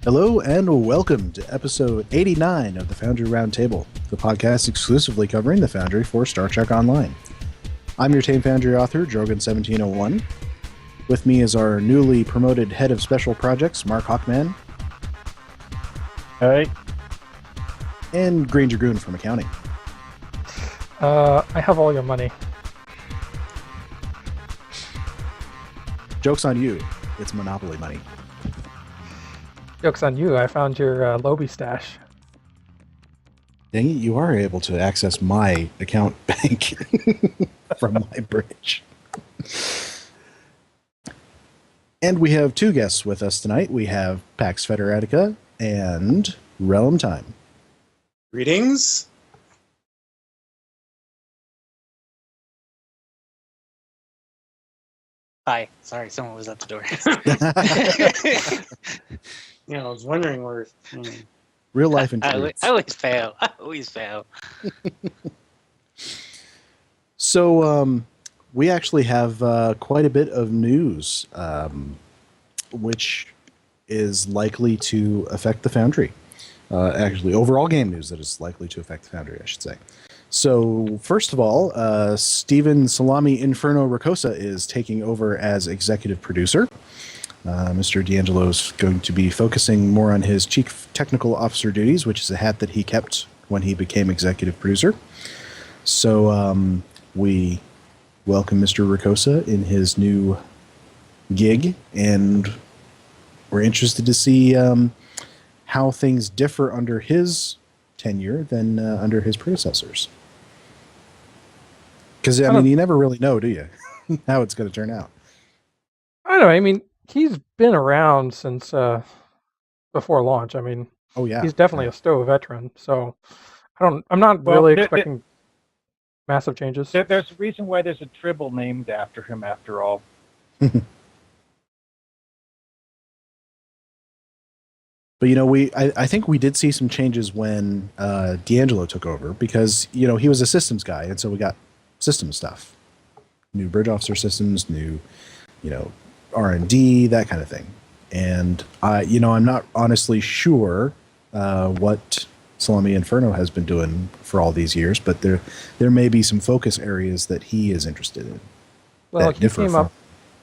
Hello and welcome to episode 89 of the Foundry Roundtable, the podcast exclusively covering the Foundry for Star Trek Online. I'm your Tame Foundry author, Drogan1701. With me is our newly promoted head of special projects, Markhawkman. Hey. And Greendragoon from accounting. I have all your money. Joke's on you. It's Monopoly money. Joke's on you. I found your Lobby stash. Dang it, you are able to access my account bank from my bridge. And we have two guests with us tonight. We have PaxFederatica and Rellimtime. Greetings. Hi. Sorry, someone was at the door. I was wondering where... Real life and I always fail. So, we actually have quite a bit of news, which is likely to affect the Foundry. Actually, overall game news that is likely to affect the Foundry, I should say. So, first of all, SalamiInferno Ricossa is taking over as executive producer. Mr. D'Angelo is going to be focusing more on his chief technical officer duties, which is a hat that he kept when he became executive producer. So, we welcome Mr. Ricossa in his new gig, and we're interested to see how things differ under his tenure than under his predecessors. Because, I mean, you never really know, do you, how it's going to turn out. I don't know. I mean, he's been around since before launch. I mean, oh yeah, he's definitely a STO veteran. So I'm not really expecting massive changes. There's a reason why there's a tribble named after him, after all. But, I think we did see some changes when D'Angelo took over because, he was a systems guy. And so we got systems stuff, new bridge officer systems, new, R&D, that kind of thing. And, I'm not honestly sure what SalamiInferno has been doing for all these years, but there may be some focus areas that he is interested in. Well, he came up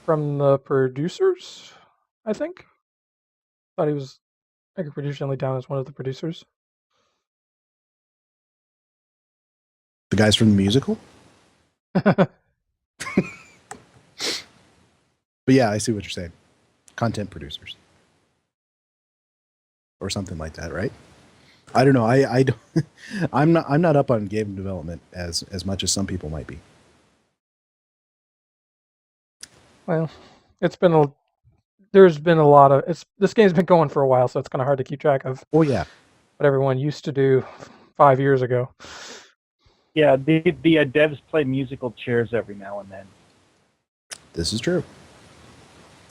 from the producers, I think. Thought he was... I could traditionally down as one of the producers. The guys from the musical? But yeah, I see what you're saying. Content producers. Or something like that, right? I don't know. I don't, I'm not up on game development as much as some people might be. Well, there's been a lot of this game's been going for a while, so it's kind of hard to keep track of. Oh yeah, what everyone used to do 5 years ago. Yeah, the devs play musical chairs every now and then. This is true.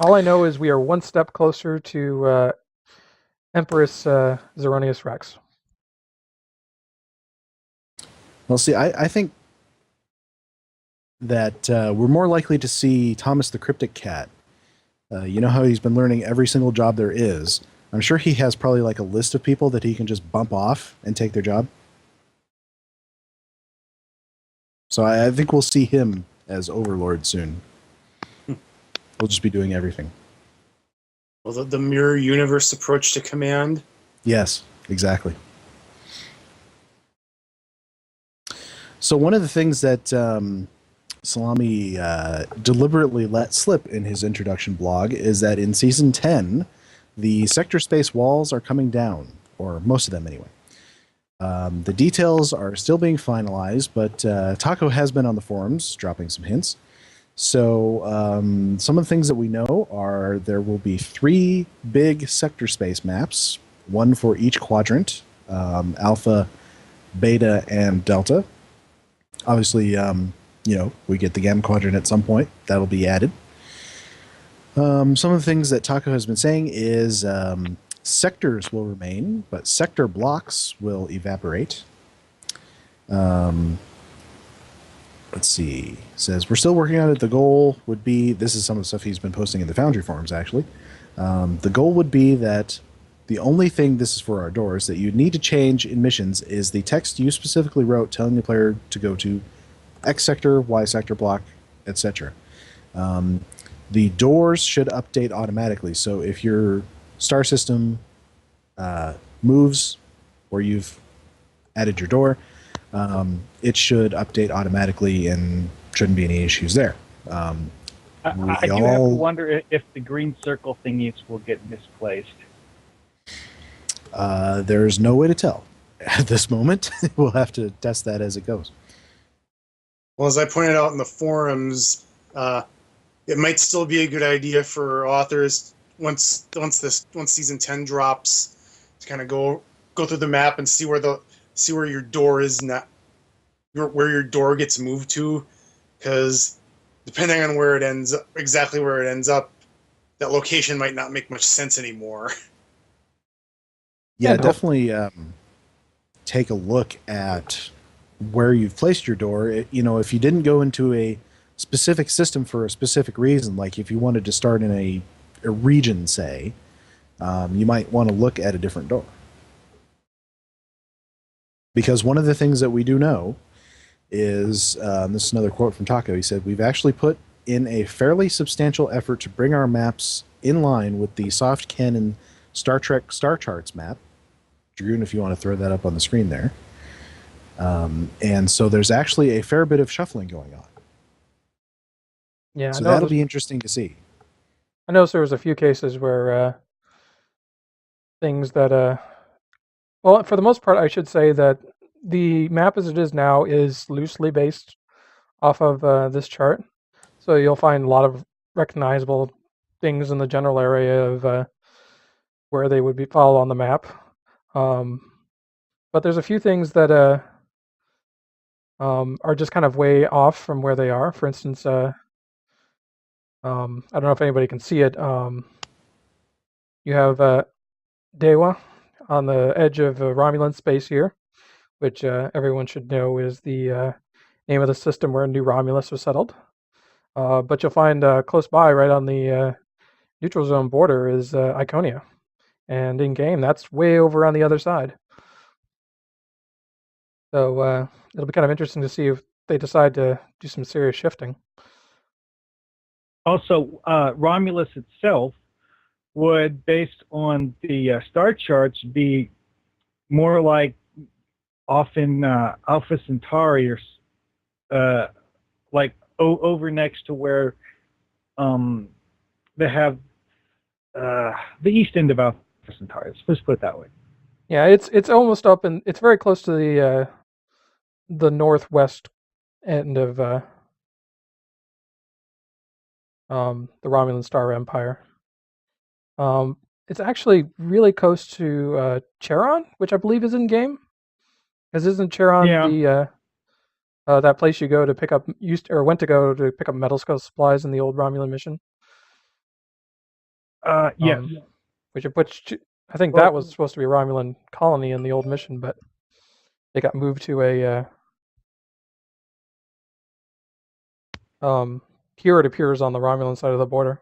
All I know is we are one step closer to Empress Zeronius Rex. Well, see, I think that we're more likely to see Thomas the Cryptic Cat. You know how he's been learning every single job there is. I'm sure he has probably like a list of people that he can just bump off and take their job. So I think we'll see him as Overlord soon. We'll just be doing everything. Well, the mirror universe approach to command? Yes, exactly. So one of the things that Salami deliberately let slip in his introduction blog is that in Season 10, the sector space walls are coming down, or most of them anyway. The details are still being finalized, but Taco has been on the forums dropping some hints. So some of the things that we know are there will be 3 big sector space maps, one for each quadrant, Alpha, Beta, and Delta. Obviously, we get the Gamma Quadrant at some point. That'll be added. Some of the things that Taco has been saying is sectors will remain, but sector blocks will evaporate. Let's see. It says, we're still working on it. The goal would be, this is some of the stuff he's been posting in the Foundry forums, actually. The goal would be that The only thing, this is for our doors, that you need to change in missions is the text you specifically wrote telling the player to go to X sector, Y sector block, etc. The doors should update automatically. So if your star system moves or you've added your door, it should update automatically and shouldn't be any issues there. I do have to wonder if the green circle thingies will get misplaced. There's no way to tell at this moment. We'll have to test that as it goes. Well, as I pointed out in the forums, it might still be a good idea for authors once season 10 drops to kind of go through the map and see where your door is where your door gets moved to, because depending on where it ends up, exactly where it ends up, that location might not make much sense anymore. Yeah, definitely take a look at where you've placed your door. If you didn't go into a specific system for a specific reason, like if you wanted to start in a region, say, you might want to look at a different door. Because one of the things that we do know is, this is another quote from Taco, he said, "We've actually put in a fairly substantial effort to bring our maps in line with the soft canon Star Trek Star Charts map." Dragoon, if you want to throw that up on the screen there. And so there's actually a fair bit of shuffling going on. Yeah, so that'll be interesting to see. I noticed there was a few cases where things that, well, for the most part, I should say that the map as it is now is loosely based off of this chart. So you'll find a lot of recognizable things in the general area of where they would follow on the map. But there's a few things that are just kind of way off from where they are. For instance, I don't know if anybody can see it. You have Dewa on the edge of Romulan space here, which everyone should know is the name of the system where New Romulus was settled. But you'll find close by, right on the neutral zone border, is Iconia. And in-game, that's way over on the other side. So it'll be kind of interesting to see if they decide to do some serious shifting. Also, Romulus itself would, based on the star charts, be more like often Alpha Centauri, or like over next to where they have the east end of Alpha Centauri. Let's put it that way. Yeah, it's almost up, and it's very close to the northwest end of the Romulan Star Empire. It's actually really close to Charon, which I believe is in game. Because isn't Charon the that place you go to pick up went to go to pick up metal skull supplies in the old Romulan mission? Yes. Which I think that was supposed to be a Romulan colony in the old mission, but they got moved to a here it appears on the Romulan side of the border.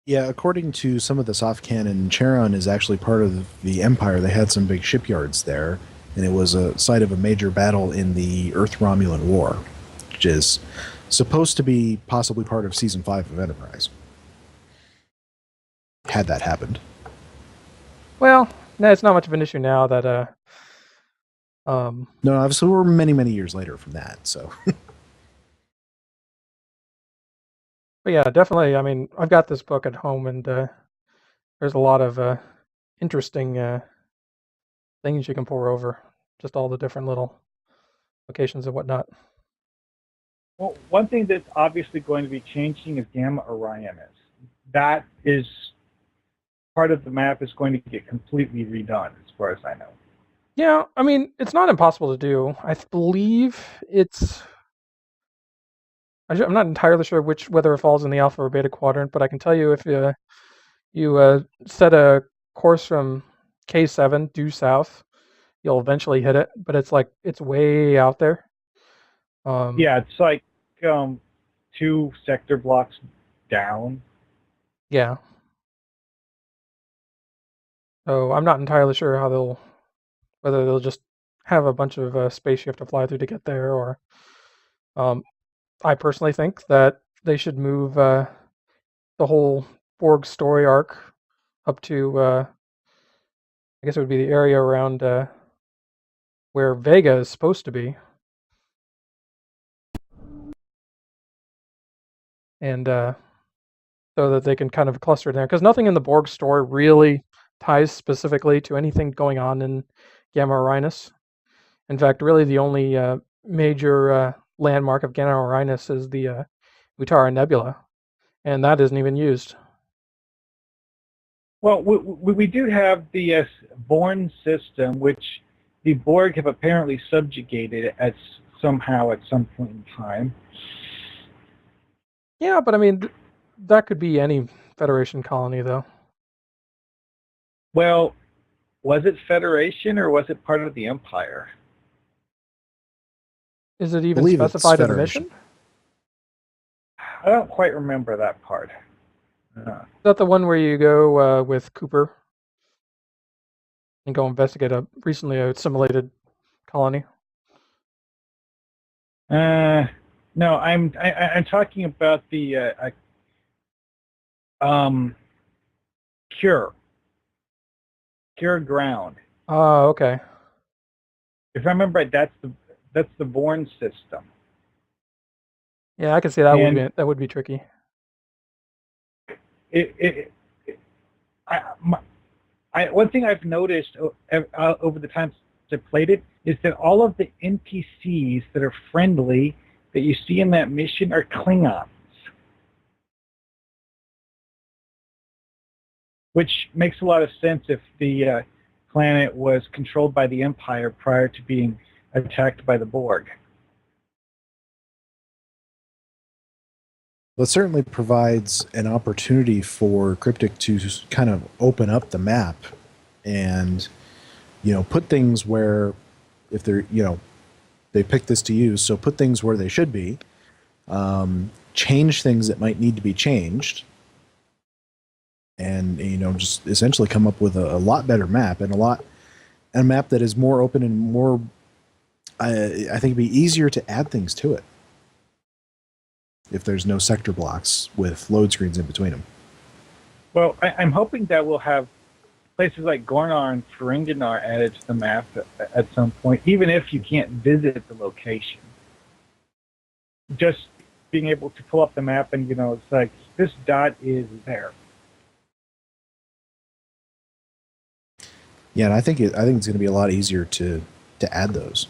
Yeah, according to some of the soft canon, Charon is actually part of the Empire. They had some big shipyards there, and it was a site of a major battle in the Earth-Romulan War, which is supposed to be possibly part of Season 5 of Enterprise. Had that happened. Well, no, it's not much of an issue now that No, obviously we're many, many years later from that, so... But yeah, definitely. I mean, I've got this book at home, and there's a lot of interesting things you can pour over. Just all the different little locations and whatnot. Well, one thing that's obviously going to be changing is Gamma Orion is. That is part of the map is going to get completely redone, as far as I know. Yeah, I mean, it's not impossible to do. I believe it's... I'm not entirely sure whether it falls in the alpha or beta quadrant, but I can tell you if you set a course from K7 due south, you'll eventually hit it. But it's way out there. Yeah, it's like 2 sector blocks down. Yeah. So I'm not entirely sure how whether they'll just have a bunch of space you have to fly through to get there, or I personally think that they should move the whole Borg story arc up to, I guess it would be the area around where Vega is supposed to be. And so that they can kind of cluster there. Because nothing in the Borg story really ties specifically to anything going on in Gamma Orionis. In fact, really the only major landmark of Gamma Orionis is the Utara Nebula, and that isn't even used. Well, we do have the Born system, which the Borg have apparently subjugated somehow at some point in time. Yeah, but I mean, that could be any Federation colony, though. Well, was it Federation or was it part of the Empire? Is it even Believe it's specified in the Federation. mission? I don't quite remember that part. Is that the one where you go with Cooper and go investigate a recently assimilated colony? No, I'm talking about the Cure Ground. Oh, okay. If I remember right, that's the Born system. Yeah, I can see that would be tricky. One thing I've noticed over the times I played it is that all of the NPCs that are friendly that you see in that mission are Klingons, which makes a lot of sense if the planet was controlled by the Empire prior to being attacked by the Borg. Well, it certainly provides an opportunity for Cryptic to kind of open up the map and, put things where, if they're, they pick this to use, so put things where they should be, change things that might need to be changed, and, just essentially come up with a lot better map, and a map that is more open and more, I think it'd be easier to add things to it if there's no sector blocks with load screens in between them. Well, I'm hoping that we'll have places like Gornar and Ferenginar added to the map at some point, even if you can't visit the location. Just being able to pull up the map and, it's like, this dot is there. Yeah, and I think it's going to be a lot easier to add those.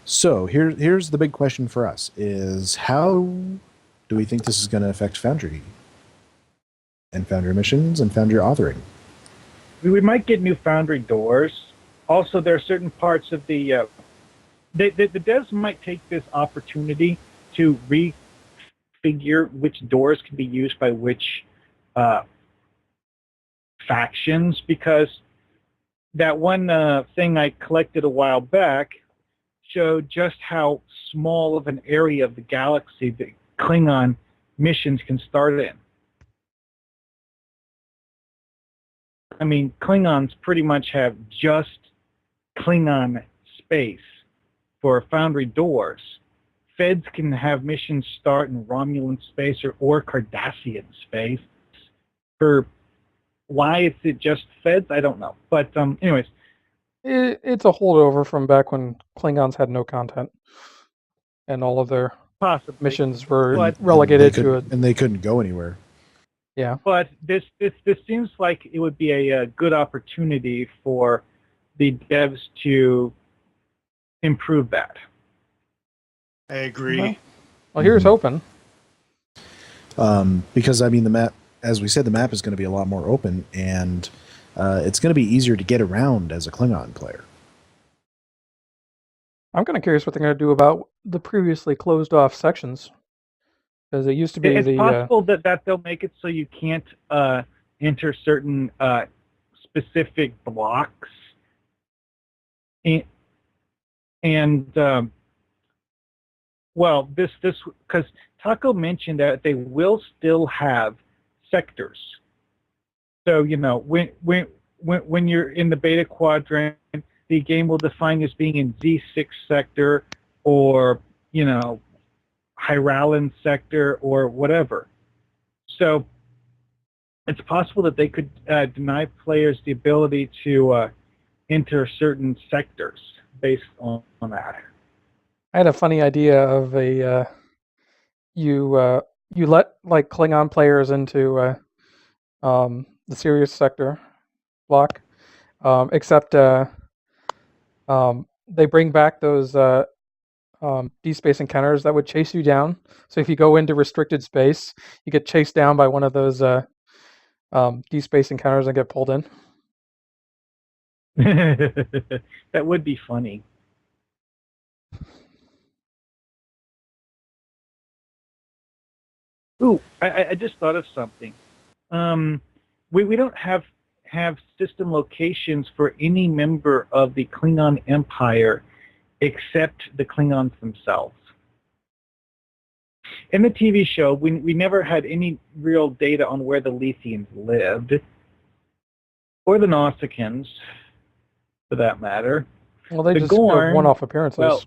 So here's the big question for us: is how do we think this is going to affect Foundry and Foundry missions and Foundry authoring? We might get new Foundry doors. Also, there are certain parts of the devs might take this opportunity to refigure which doors can be used by which factions, because that one thing I collected a while back showed just how small of an area of the galaxy that Klingon missions can start in. I mean, Klingons pretty much have just Klingon space for Foundry doors. Feds can have missions start in Romulan space or Cardassian space. For why it's just Feds, I don't know. But anyways. It's a holdover from back when Klingons had no content, and all of their missions were relegated to it. And they couldn't go anywhere. Yeah. But this seems like it would be a good opportunity for the devs to improve that. I agree. Well, here's hoping. Because, I mean, the map, as we said, the map is going to be a lot more open, and it's going to be easier to get around as a Klingon player. I'm kind of curious what they're going to do about the previously closed off sections, because it used to be it's possible that they'll make it so you can't enter certain specific blocks, and well, this because Taco mentioned that they will still have sectors. So when you're in the beta quadrant, the game will define you as being in Z6 sector, or Hyralan sector, or whatever. So it's possible that they could deny players the ability to enter certain sectors based on that. I had a funny idea of a you let like Klingon players into the Sirius sector block, except they bring back those D-space encounters that would chase you down. So if you go into restricted space, you get chased down by one of those D-space encounters and get pulled in. That would be funny. Ooh, I just thought of something. We don't have system locations for any member of the Klingon Empire except the Klingons themselves. In the TV show, we never had any real data on where the Lethians lived, or the Nausicaans, for that matter. Well, they The just Gorn, have one-off appearances.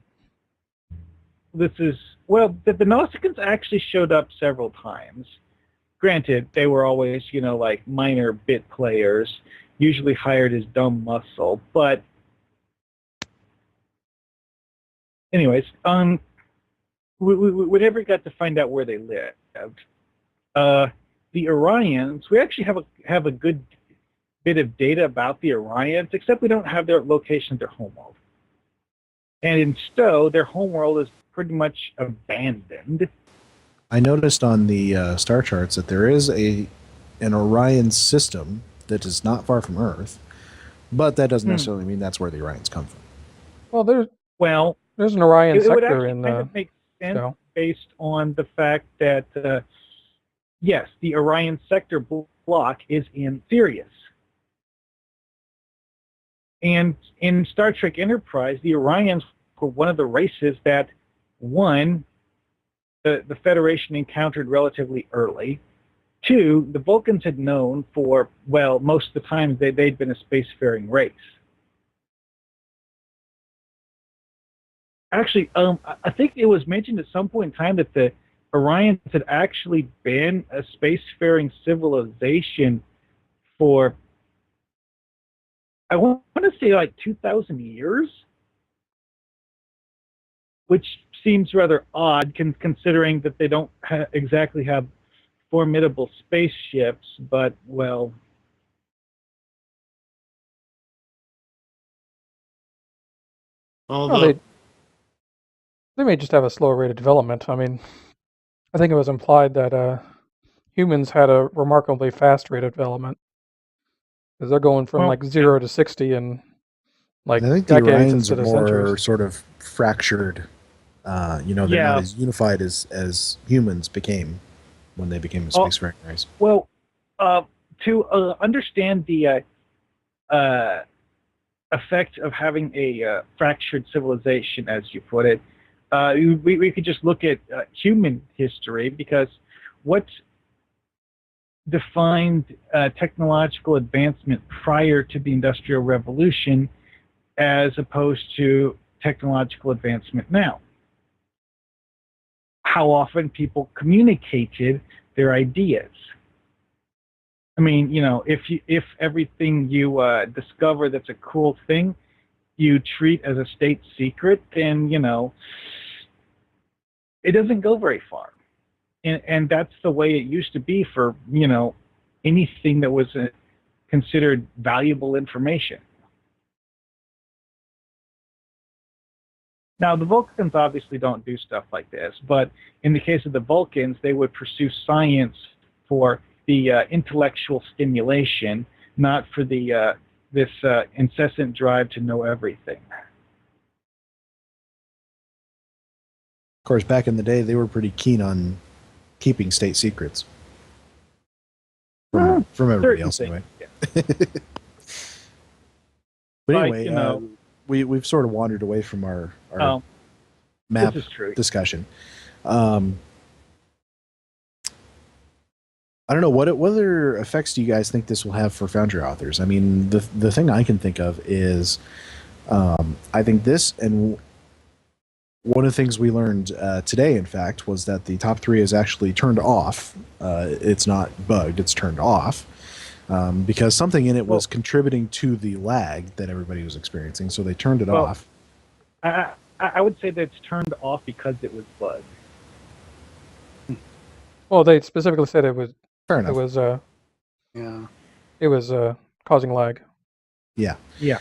Well, the Nausicaans actually showed up several times. Granted, they were always, like minor bit players, usually hired as dumb muscle. But anyways, we never got to find out where they lived. The Orions, we actually have a good bit of data about the Orions, except we don't have their location of their homeworld. And in Stowe, their homeworld is pretty much abandoned. I noticed on the star charts that there is an Orion system that is not far from Earth, but that doesn't necessarily mean that's where the Orions come from. Well, there's an Orion it would sector actually in kind of make sense Stowe. based on the fact that yes, the Orion sector block is in Sirius. And in Star Trek Enterprise, the Orions were one of the races that, one, the Federation encountered relatively early. Two, the Vulcans had known for, well, most of the time they'd been a spacefaring race. Actually, I think it was mentioned at some point in time that the Orions had actually been a spacefaring civilization for, I want to say, like 2,000 years, which seems rather odd considering that they don't exactly have formidable spaceships, but, well... Although, They may just have a slower rate of development. I mean, I think it was implied that humans had a remarkably fast rate of development. Because they're going from like 0 to 60 in like I think the decades Orions instead are of more centuries. sort of fractured. They're not as unified as humans became when they became a spacefaring race. Well, to understand the effect of having a fractured civilization, as you put it, we could just look at human history, because what defined technological advancement prior to the Industrial Revolution as opposed to technological advancement now? How often people communicated their ideas. I mean, if everything you discover that's a cool thing you treat as a state secret, then, it doesn't go very far. And that's the way it used to be for, anything that was considered valuable information. Now, the Vulcans obviously don't do stuff like this, but in the case of the Vulcans, they would pursue science for the intellectual stimulation, not for the this incessant drive to know everything. Of course, back in the day, they were pretty keen on keeping state secrets from everybody else, anyway. Yeah. But Like, anyway, we've sort of wandered away from our map this is true. discussion. I don't know what other effects do you guys think this will have for Foundry authors? I mean, the thing I can think of is, I think this, and one of the things we learned today, in fact, was that the top 3 is actually turned off. It's not bugged; it's turned off because something in it was contributing to the lag that everybody was experiencing. So they turned it off. I would say that it's turned off because it was bugged. Well, they specifically said it was. Fair enough. It was Yeah. it was causing lag. Yeah. Yeah.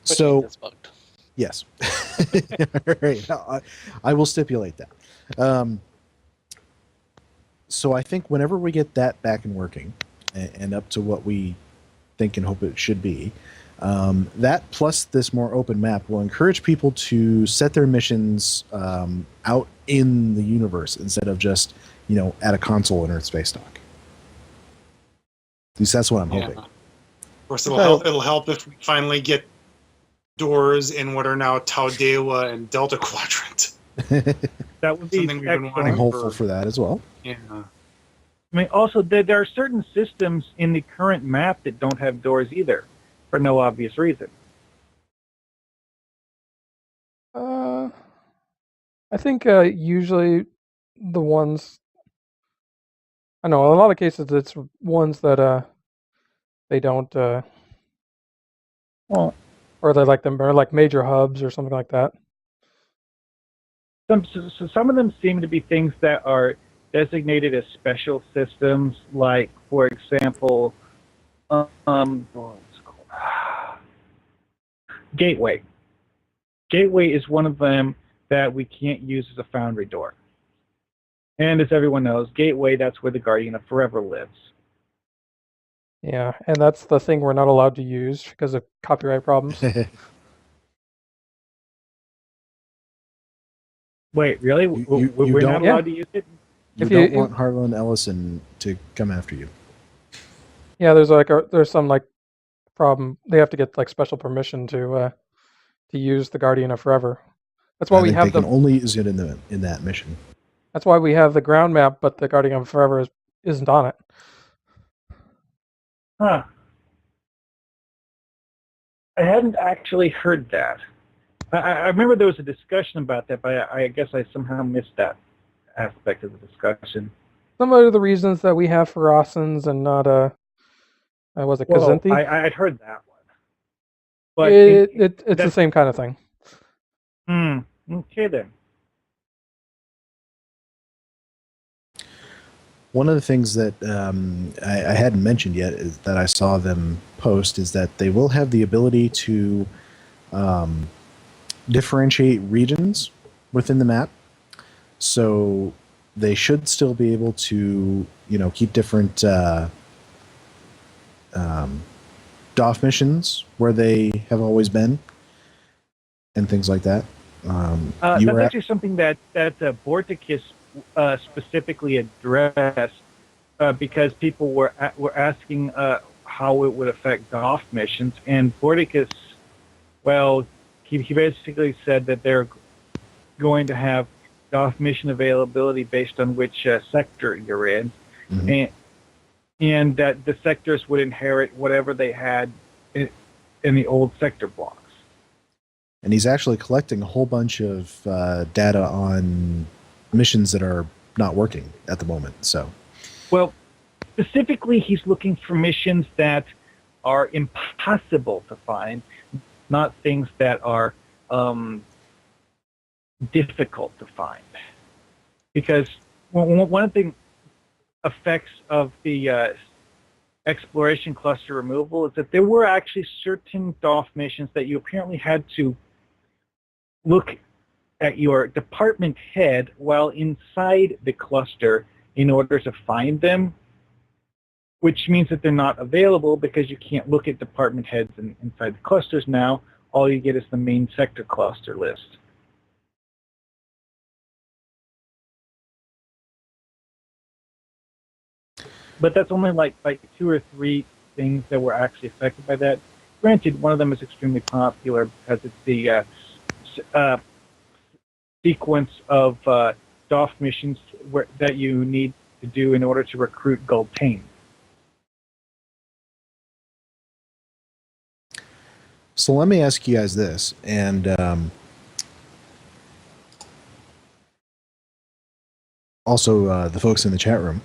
Which So means it's bugged. yes. All right. I will stipulate that. So I think whenever we get that back and working, and up to what we think and hope it should be, that plus this more open map will encourage people to set their missions out in the universe instead of just, at a console in Earth Space Dock. At least that's what I'm hoping. Of course, it'll help if we finally get doors in what are now Taudewa and Delta Quadrant. That would be Something we've been excellent. I'm wanting hopeful for that as well. Yeah. I mean, also, there are certain systems in the current map that don't have doors either, for no obvious reason. I think usually the ones. I know in a lot of cases it's ones that they don't. Well, Or they like them, or like major hubs or something like that. some of them seem to be things that are designated as special systems, like, for example, what's it called? Gateway. Gateway is one of them that we can't use as a Foundry door. And as everyone knows, Gateway, that's where the Guardian of Forever lives. Yeah, and that's the thing we're not allowed to use because of copyright problems. Wait, really? You We're don't- not allowed to use it? You If don't you- want Harlan Ellison to come after you. Yeah, there's some like problem. They have to get like special permission to use the Guardian of Forever. That's why I we think have they the. can only use it in that mission. That's why we have the ground map, but the Guardian of Forever isn't on it. Huh. I hadn't actually heard that. I remember there was a discussion about that, but I guess I somehow missed that aspect of the discussion. Some of the reasons that we have Ferocins and not was it Well, Kazinthi? I'd heard that one. But It's the that's- same kind of thing. Okay then. One of the things that I hadn't mentioned yet is that I saw them post is that they will have the ability to differentiate regions within the map. So they should still be able to, keep different DOF missions where they have always been and things like that. That's actually something that Borticus specifically addressed because people were asking how it would affect DOF missions, and Borticus, well, he basically said that they're going to have DOF mission availability based on which sector you're in, and that the sectors would inherit whatever they had in the old sector blocks. And he's actually collecting a whole bunch of data on missions that are not working at the moment. So, well, specifically, he's looking for missions that are impossible to find, not things that are difficult to find. Because one of the effects of the exploration cluster removal is that there were actually certain DOF missions that you apparently had to look at your department head while inside the cluster in order to find them, which means that they're not available because you can't look at department heads inside the clusters now. All you get is the main sector cluster list. But that's only like 2 or 3 things that were actually affected by that. Granted, one of them is extremely popular because it's the sequence of DOF missions that you need to do in order to recruit Gultane. So let me ask you guys this, and also the folks in the chat room.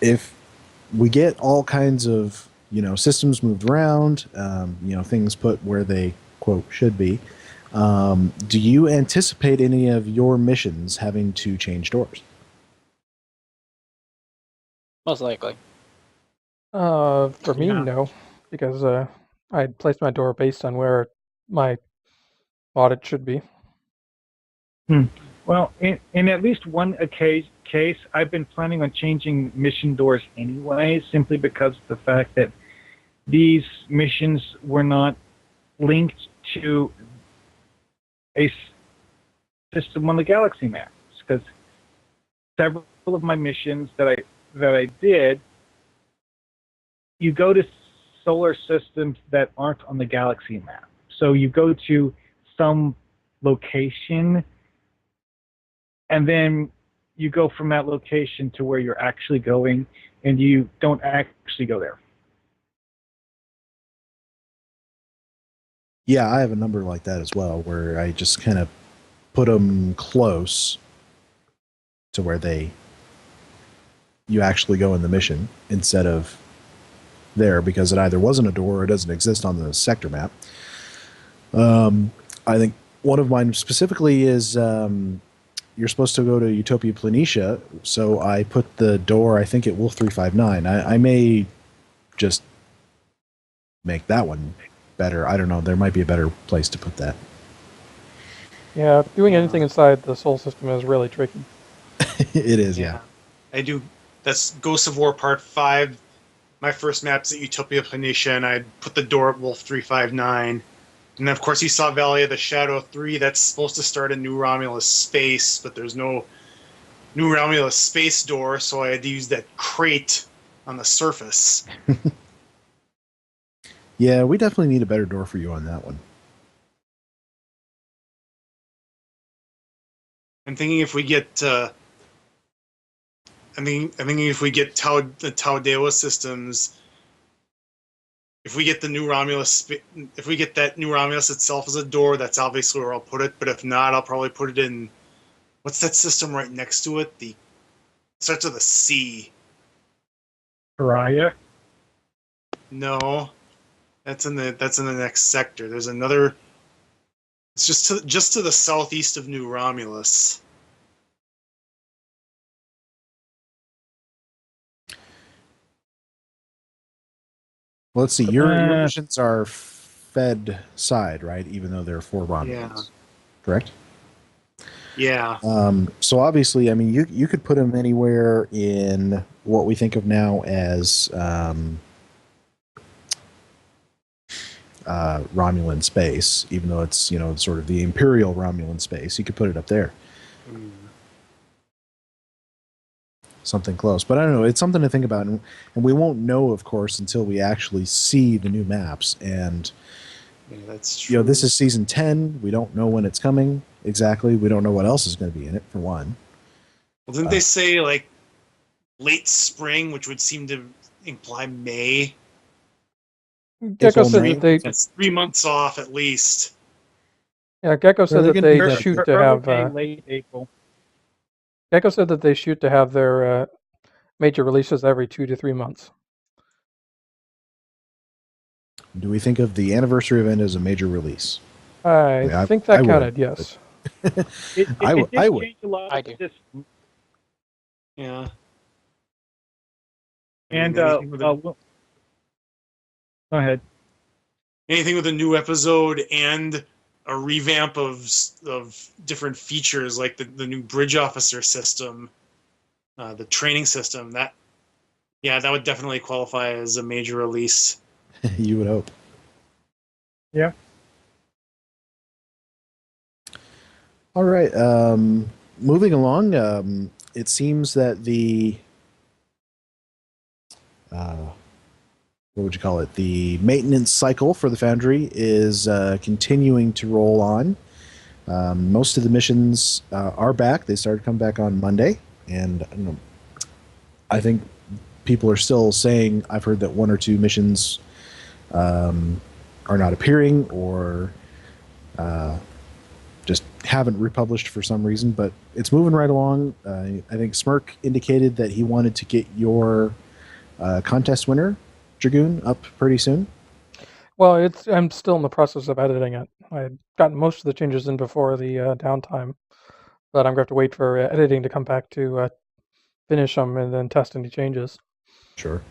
If we get all kinds of, systems moved around, things put where they, quote, should be, do you anticipate any of your missions having to change doors? Most likely. For me, Yeah. no, because I placed my door based on where my audit should be. Well, in at least one case, I've been planning on changing mission doors anyway, simply because of the fact that these missions were not linked to a system on the galaxy maps. Because several of my missions that I did, you go to solar systems that aren't on the galaxy map. So you go to some location, and then you go from that location to where you're actually going, and you don't actually go there. Yeah, I have a number like that as well, where I just kind of put them close to where you actually go in the mission instead of there, because it either wasn't a door or it doesn't exist on the sector map. I think one of mine specifically is you're supposed to go to Utopia Planitia, so I put the door, I think, at Wolf 359. I may just make that one better. I don't know. There might be a better place to put that. Yeah, doing anything inside the Sol system is really tricky. It is, yeah. I do. That's Ghost of War Part 5. My first map's at Utopia Planitia, and I put the door at Wolf 359. And then, of course, you saw Valley of the Shadow 3. That's supposed to start a New Romulus space, but there's no New Romulus space door, so I had to use that crate on the surface. Yeah, we definitely need a better door for you on that one. I'm thinking if we get, I'm thinking if we get the Tau Dewa systems, if we get the New Romulus, if we get that New Romulus itself as a door, that's obviously where I'll put it. But if not, I'll probably put it in. What's that system right next to it? It starts with a C. Pariah? No, that's in the next sector. There's another. It's just to the southeast of New Romulus. Well, let's see. Your missions are Fed side, right? Even though they're for Romulans. Yeah. Correct? Yeah. So obviously, I mean, you could put them anywhere in what we think of now as Romulan space, even though it's, sort of the Imperial Romulan space. You could put it up there. Something close. But I don't know. It's something to think about. And we won't know, of course, until we actually see the new maps. And, that's true. This is season 10. We don't know when it's coming exactly. We don't know what else is going to be in it, for one. Well, didn't they say, like, late spring, which would seem to imply May? Gecko said that they. That's 3 months off at least. Yeah, Gecko said that they that shoot to have. Late April. Gecko said that they shoot to have their major releases every 2 to 3 months. Do we think of the anniversary event as a major release? I think that counted, yes. I would. Change a lot I do. Yeah. And go ahead. Anything with a new episode and a revamp of different features, like the new bridge officer system, the training system, that would definitely qualify as a major release. You would hope. Yeah. All right. Moving along, it seems that the what would you call it? The maintenance cycle for the Foundry is continuing to roll on. Most of the missions are back. They started to come back on Monday, and I don't know, I think people are still saying, I've heard that 1 or 2 missions are not appearing, or just haven't republished for some reason, but it's moving right along. I think Smirk indicated that he wanted to get your contest winner, Dragoon, up pretty soon. Well, I'm still in the process of editing it. I had gotten most of the changes in before the downtime, but I'm going to have to wait for editing to come back to finish them and then test any changes. Sure.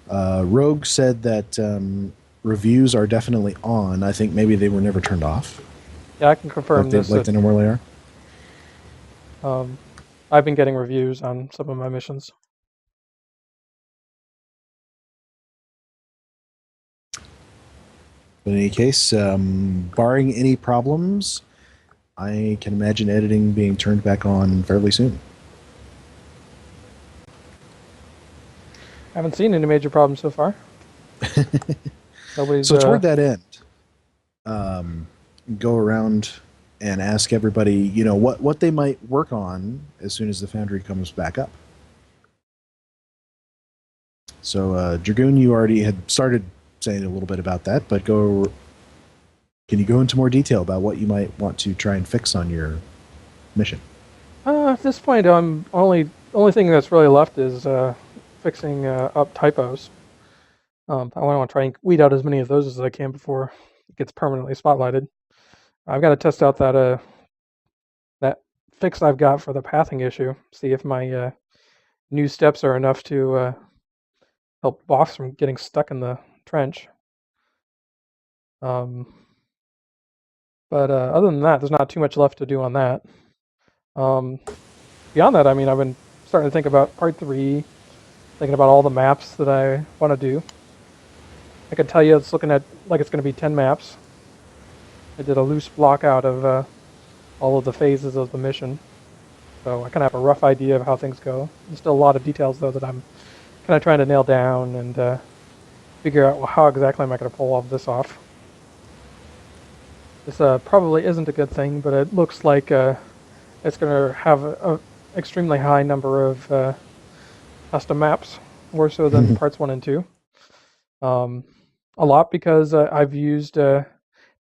Rogue said that reviews are definitely on. I think maybe they were never turned off. Yeah, I can confirm this. Like they normally are. I've been getting reviews on some of my missions. In any case, barring any problems, I can imagine editing being turned back on fairly soon. I haven't seen any major problems so far. Nobody's. So toward that end, go around and ask everybody, you know, what they might work on as soon as the Foundry comes back up. So Dragoon, you already had started saying a little bit about that, but can you go into more detail about what you might want to try and fix on your mission? At this point, only thing that's really left is fixing up typos. I want to try and weed out as many of those as I can before it gets permanently spotlighted. I've got to test out that fix I've got for the pathing issue. See if my new steps are enough to help boss from getting stuck in the trench. But other than that, there's not too much left to do on that. Beyond that, I mean, I've been starting to think about Part 3, thinking about all the maps that I want to do. I can tell you it's looking at like it's going to be 10 maps. I did a loose block out of all of the phases of the mission. So I kind of have a rough idea of how things go. There's still a lot of details, though, that I'm kind of trying to nail down and figure out, well, how exactly am I going to pull all of this off. This probably isn't a good thing, but it looks like it's going to have an extremely high number of custom maps, more so than parts 1 and 2. A lot because I've used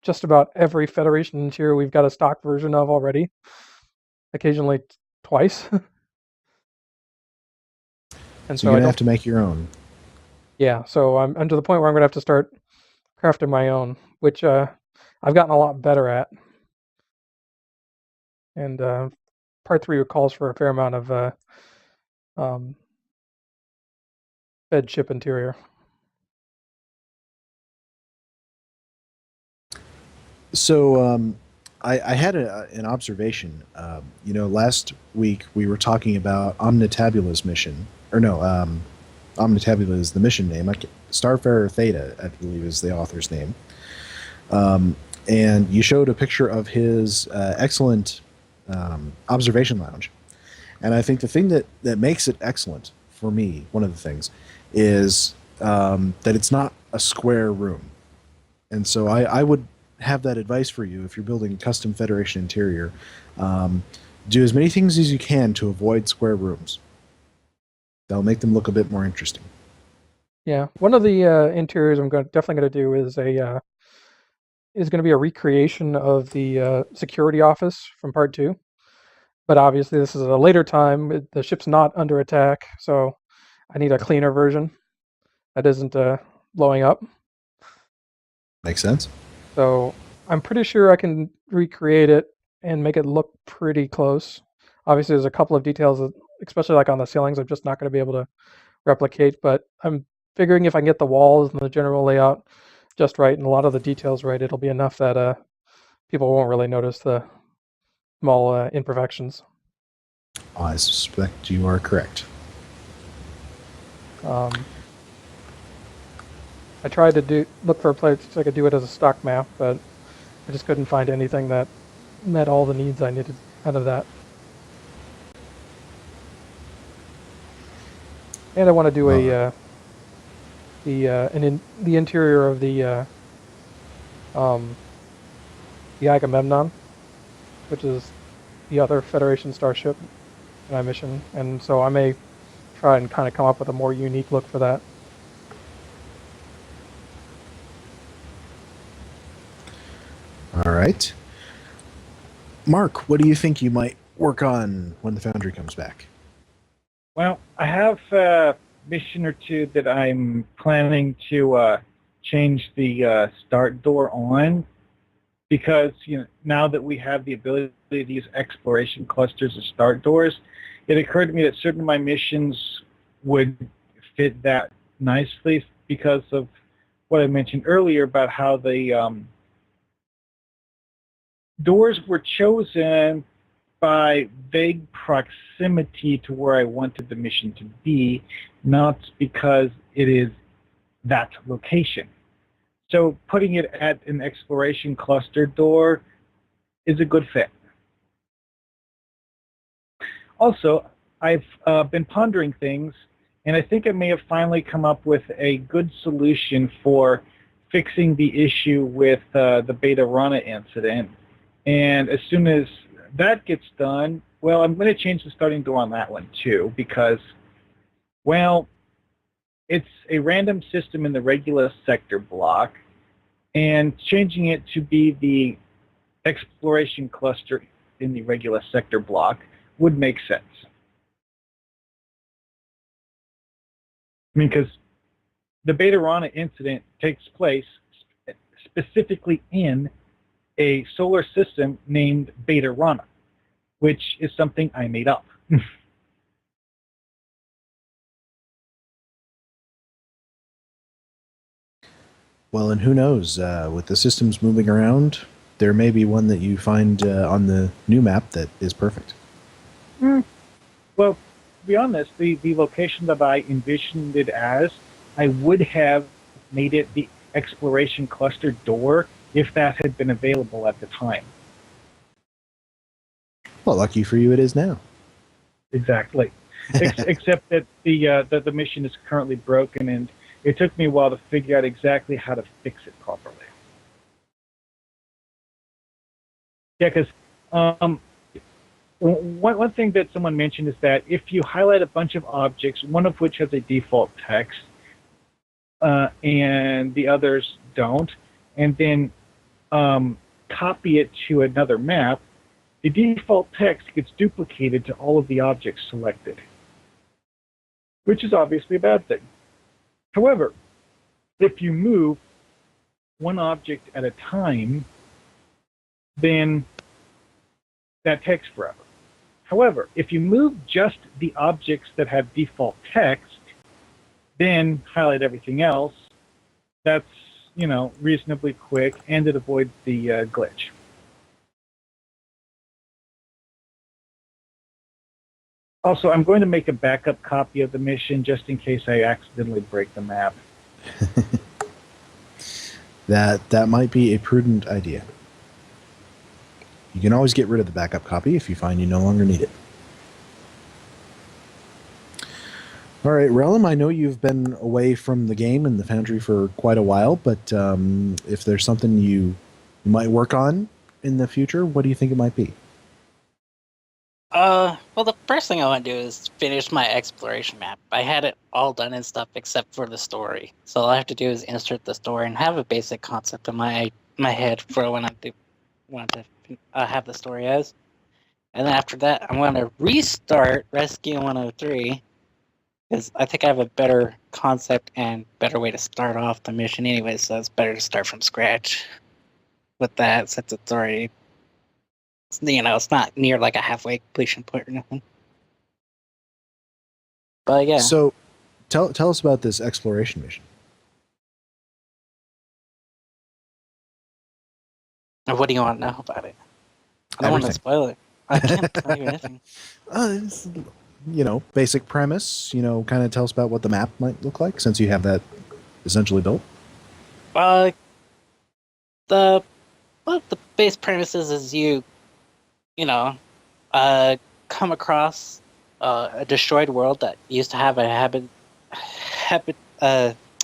just about every Federation interior we've got a stock version of already, occasionally twice. And so you're gonna have to make your own. Yeah, so I'm to the point where I'm gonna have to start crafting my own, which I've gotten a lot better at. And Part 3 calls for a fair amount of fed ship interior. So I had an observation. You know, last week we were talking about Omnitabula's mission. Or no, Omnitabula is the mission name. Starfarer Theta, I believe, is the author's name. And you showed a picture of his excellent observation lounge. And I think the thing that makes it excellent for me, one of the things, is that it's not a square room. And so I would have that advice for you if you're building a custom Federation interior. Do as many things as you can to avoid square rooms. That'll make them look a bit more interesting. Yeah, one of the interiors I'm definitely going to do is going to be a recreation of the security office from Part 2. But obviously this is a later time. The ship's not under attack, so I need a cleaner version that isn't blowing up. Makes sense. So I'm pretty sure I can recreate it and make it look pretty close. Obviously there's a couple of details, especially like on the ceilings, I'm just not going to be able to replicate, but I'm figuring if I can get the walls and the general layout just right and a lot of the details right, it'll be enough that people won't really notice the small imperfections. I suspect you are correct. I tried to look for a place so I could do it as a stock map, but I just couldn't find anything that met all the needs I needed out of that. And I want to do the interior of the Agamemnon, which is the other Federation starship in my mission, and so I may try and kind of come up with a more unique look for that. All right. Mark, what do you think you might work on when the Foundry comes back? Well, I have a mission or two that I'm planning to change the start door on, because now that we have the ability to use exploration clusters as start doors, it occurred to me that certain of my missions would fit that nicely because of what I mentioned earlier about how the doors were chosen by vague proximity to where I wanted the mission to be, not because it is that location. So putting it at an exploration cluster door is a good fit. Also, I've been pondering things, and I think I may have finally come up with a good solution for fixing the issue with the Beta Rana incident. And as soon as that gets done, well, I'm going to change the starting door on that one too, because, well, it's a random system in the regular sector block, and changing it to be the exploration cluster in the regular sector block would make sense. I mean, because the Beta Rana incident takes place specifically in a solar system named Beta Rana, which is something I made up. Well, and who knows, with the systems moving around, there may be one that you find on the new map that is perfect. Well, to be honest, the location that I envisioned it as, I would have made it the exploration cluster door if that had been available at the time. Well, lucky for you it is now. Exactly. Except that the mission is currently broken, and it took me a while to figure out exactly how to fix it properly. Yeah, because one thing that someone mentioned is that if you highlight a bunch of objects, one of which has a default text, and the others don't, and then copy it to another map, the default text gets duplicated to all of the objects selected, which is obviously a bad thing. However, if you move one object at a time, then that takes forever. However, if you move just the objects that have default text, then highlight everything else, that's, reasonably quick, and it avoids the glitch. Also, I'm going to make a backup copy of the mission just in case I accidentally break the map. That might be a prudent idea. You can always get rid of the backup copy if you find you no longer need it. All right, Rellim, I know you've been away from the game and the Foundry for quite a while, but if there's something you might work on in the future, what do you think it might be? Well, the first thing I want to do is finish my exploration map. I had it all done and stuff except for the story. So all I have to do is insert the story and have a basic concept in my head for when I want to have the story as. And then after that, I'm going to restart Rescue 103, because I think I have a better concept and better way to start off the mission anyway, so it's better to start from scratch with that, since it's already, it's not near like a halfway completion point or nothing. But yeah. So tell us about this exploration mission. What do you want to know about it? I don't want to spoil it. I can't tell you anything. It's, basic premise, kind of tell us about what the map might look like, since you have that essentially built. The base premises is you come across a destroyed world that used to have a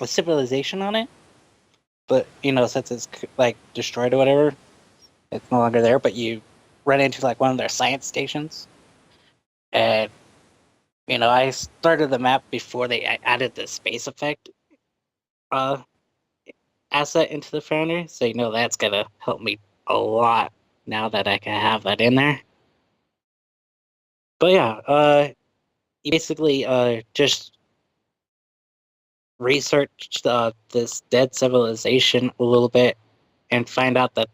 civilization on it, but since it's like destroyed or whatever, it's no longer there. But you run into like one of their science stations, and I started the map before they added the space effect asset into the Foundry, so that's gonna help me a lot now that I can have that in there. But yeah, you basically just research this dead civilization a little bit and find out that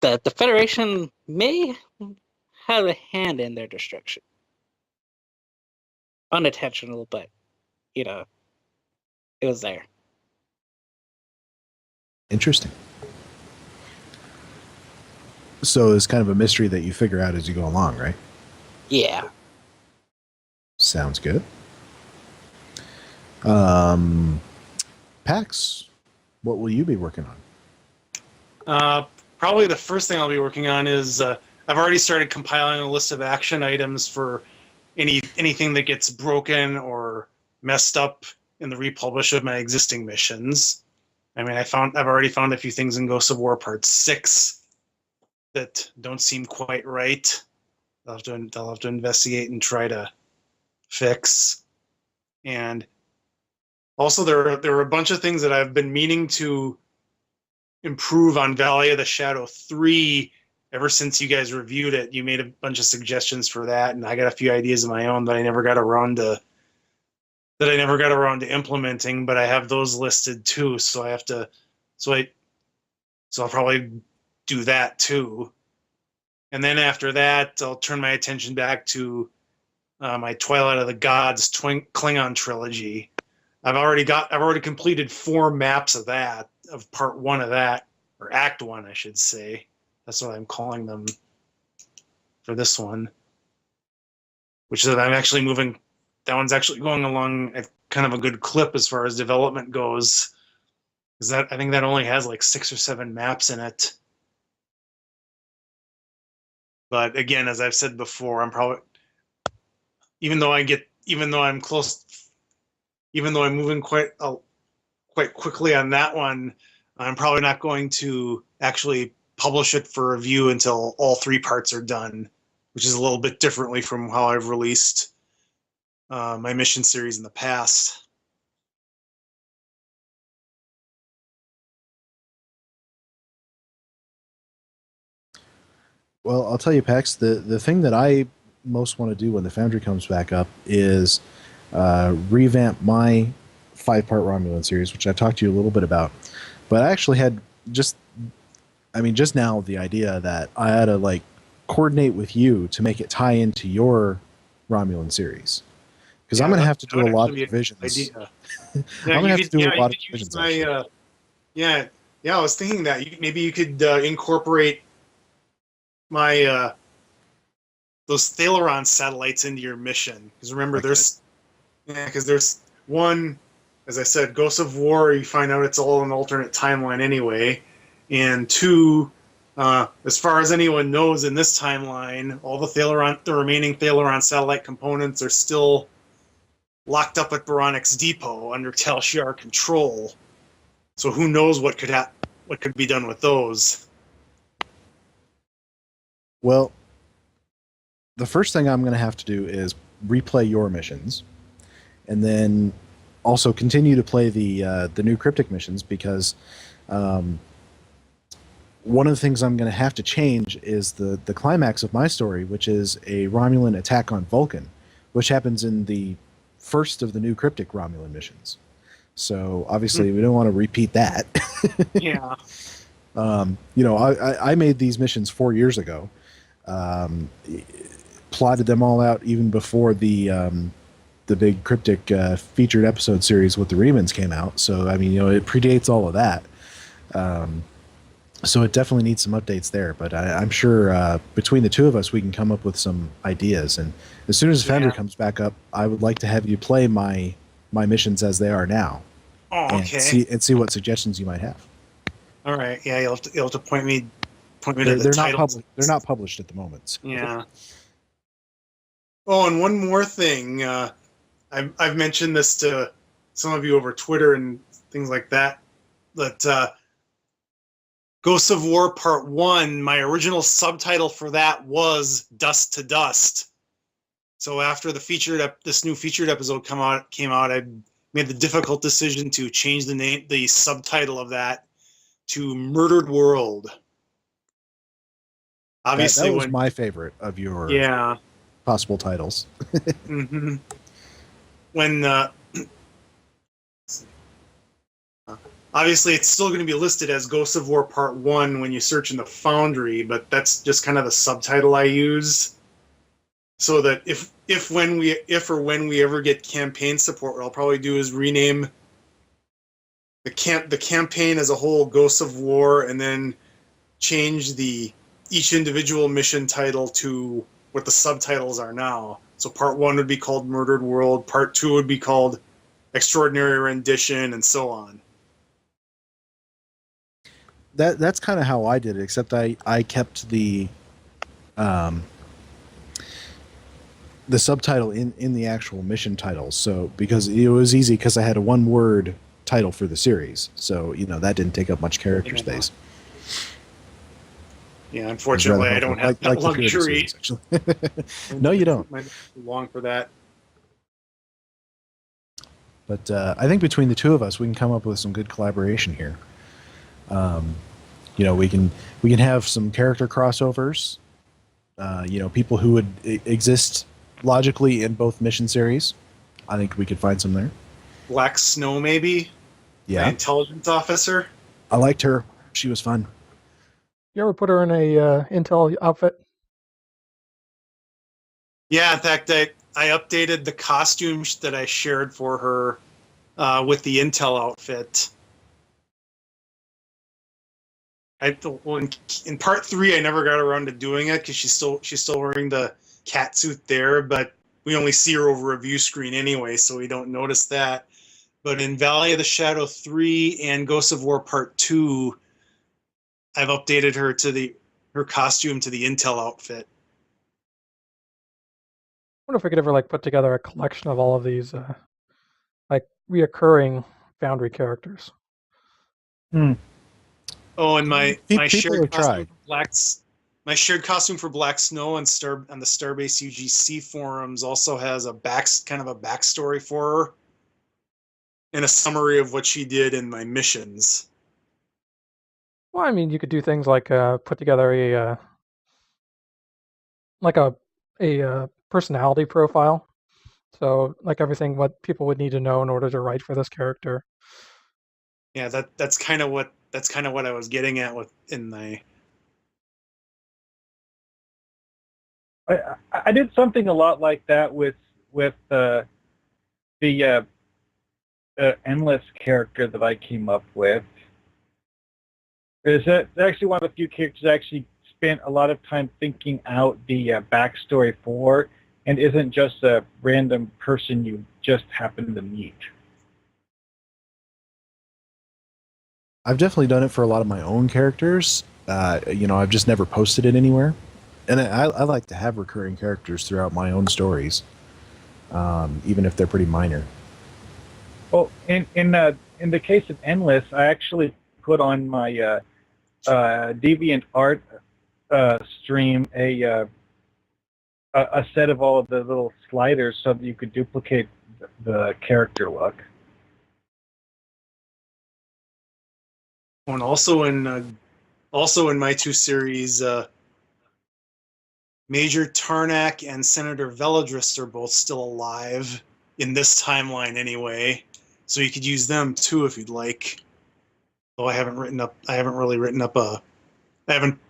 the Federation may have a hand in their destruction. Unintentional, but it was there. Interesting. So it's kind of a mystery that you figure out as you go along, right? Yeah. Sounds good. Pax, what will you be working on? Probably the first thing I'll be working on is I've already started compiling a list of action items for anything that gets broken or messed up in the republish of my existing missions. I mean, I've already found a few things in Ghosts of War Part 6 that don't seem quite right. They'll have to investigate and try to fix. And also there are a bunch of things that I've been meaning to improve on Valley of the Shadow 3 ever since you guys reviewed it. You made a bunch of suggestions for that, and I got a few ideas of my own that I never got around to implementing, but I have those listed too, so I'll probably do that too. And then after that, I'll turn my attention back to my Twilight of the Gods Klingon trilogy. I've already completed 4 maps of that, of part 1 of that, or act 1, I should say. That's what I'm calling them for this one. Which is that I'm actually moving. That one's actually going along at kind of a good clip as far as development goes. Because I think that only has like 6 or 7 maps in it. But again, as I've said before, I'm probably even though I'm moving quite quickly on that one, I'm probably not going to actually publish it for review until all 3 parts are done, which is a little bit differently from how I've released my mission series in the past. Well, I'll tell you, Pax, the thing that I most want to do when the Foundry comes back up is revamp my 5-part Romulan series, which I talked to you a little bit about. But I actually had just now the idea that I had to coordinate with you to make it tie into your Romulan series. Because I'm going to have to do a lot of revisions. I'm going to have to do a lot of revisions. Yeah, I was thinking that maybe you could incorporate my those Thalaron satellites into your mission. Because remember, there's one, as I said, Ghosts of War. You find out it's all an alternate timeline anyway, and 2, as far as anyone knows in this timeline, all the remaining Thalaron satellite components are still locked up at Baronix Depot under Tal Shiar control. So who knows what could be done with those? Well, the first thing I'm going to have to do is replay your missions, and then also continue to play the new cryptic missions, because one of the things I'm going to have to change is the climax of my story, which is a Romulan attack on Vulcan, which happens in the first of the new cryptic Romulan missions. So obviously we don't want to repeat that. Yeah. I made these missions 4 years ago. Plotted them all out even before the big cryptic featured episode series with the Remans came out. So it predates all of that. So it definitely needs some updates there. But I'm sure between the two of us we can come up with some ideas. And as soon as Foundry comes back up, I would like to have you play my missions as they are now. Oh, okay. And see what suggestions you might have. All right. Yeah, you'll have to point me to the titles. They're not published at the moment. So. Yeah. Oh, and one more thing. I've mentioned this to some of you over Twitter and things like that. That Ghosts of War Part 1, my original subtitle for that was Dust to Dust. So after this new featured episode came out, I made the difficult decision to change the subtitle of that to Murdered World. Obviously, that was my favorite of your yeah, possible titles. mm-hmm. When obviously it's still going to be listed as Ghosts of War Part 1 when you search in the Foundry, but that's just kind of the subtitle I use, so that if or when we ever get campaign support, what I'll probably do is rename the campaign as a whole Ghosts of War, and then change each individual mission title to what the subtitles are now. So Part 1 would be called Murdered World, Part 2 would be called Extraordinary Rendition, and so on. That's kind of how I did it, except I kept the subtitle in the actual mission title. So because it was easy, because I had a one-word title for the series, so that didn't take up much character space. Yeah, unfortunately, I don't have that luxury. Series, no, you don't. Might be too long for that. But I think between the two of us, we can come up with some good collaboration here. We can have some character crossovers. People who would exist logically in both mission series. I think we could find some there. Black Snow, maybe? Yeah. My intelligence officer? I liked her. She was fun. You ever put her in a Intel outfit? Yeah, in fact, I updated the costume that I shared for her with the Intel outfit. In part 3, I never got around to doing it because she's still wearing the cat suit there, but we only see her over a view screen anyway, so we don't notice that. But in Valley of the Shadow 3 and Ghosts of War Part 2, I've updated her costume to the Intel outfit. I wonder if we could ever put together a collection of all of these reoccurring Foundry characters. Oh, and my shared costume tried. My shared costume for Black Snow on the Starbase UGC forums also has a backstory for her and a summary of what she did in my missions. Well, I mean, you could do things like put together a personality profile. So, everything what people would need to know in order to write for this character. Yeah, that's kind of what I was getting at I did something a lot like that with the Endless character that I came up with. It's actually one of the few characters I actually spent a lot of time thinking out the backstory for, and isn't just a random person you just happen to meet. I've definitely done it for a lot of my own characters. I've just never posted it anywhere. And I like to have recurring characters throughout my own stories, even if they're pretty minor. Well, in the case of Endless, I actually put on my DeviantArt stream a set of all of the little sliders so that you could duplicate the character look. And also in my 2 series, Major Tarnak and Senator Veladrist are both still alive in this timeline anyway, so you could use them too if you'd like. Though I haven't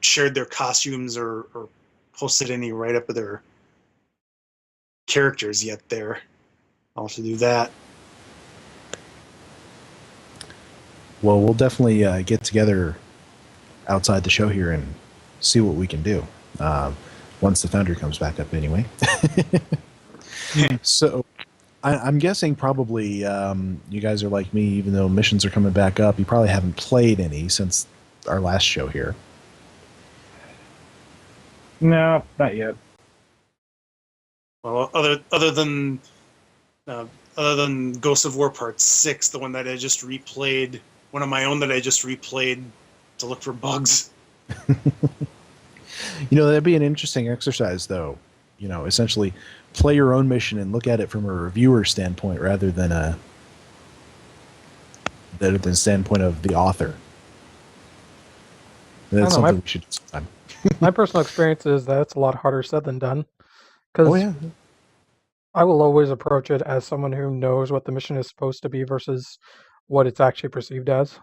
shared their costumes or posted any write-up of their characters yet there. I'll have to do that. Well, we'll definitely get together outside the show here and see what we can do. Once the Foundry comes back up anyway. So I'm guessing probably you guys are like me, even though missions are coming back up, you probably haven't played any since our last show here. No, not yet. Well, other than Ghosts of War Part 6, the one that I just replayed, one of my own that I just replayed to look for bugs. That'd be an interesting exercise, though. essentially play your own mission and look at it from a reviewer standpoint rather than the standpoint of the author. That's something we should do sometime. My personal experience is that it's a lot harder said than done. Because Oh yeah, I will always approach it as someone who knows what the mission is supposed to be versus what it's actually perceived as.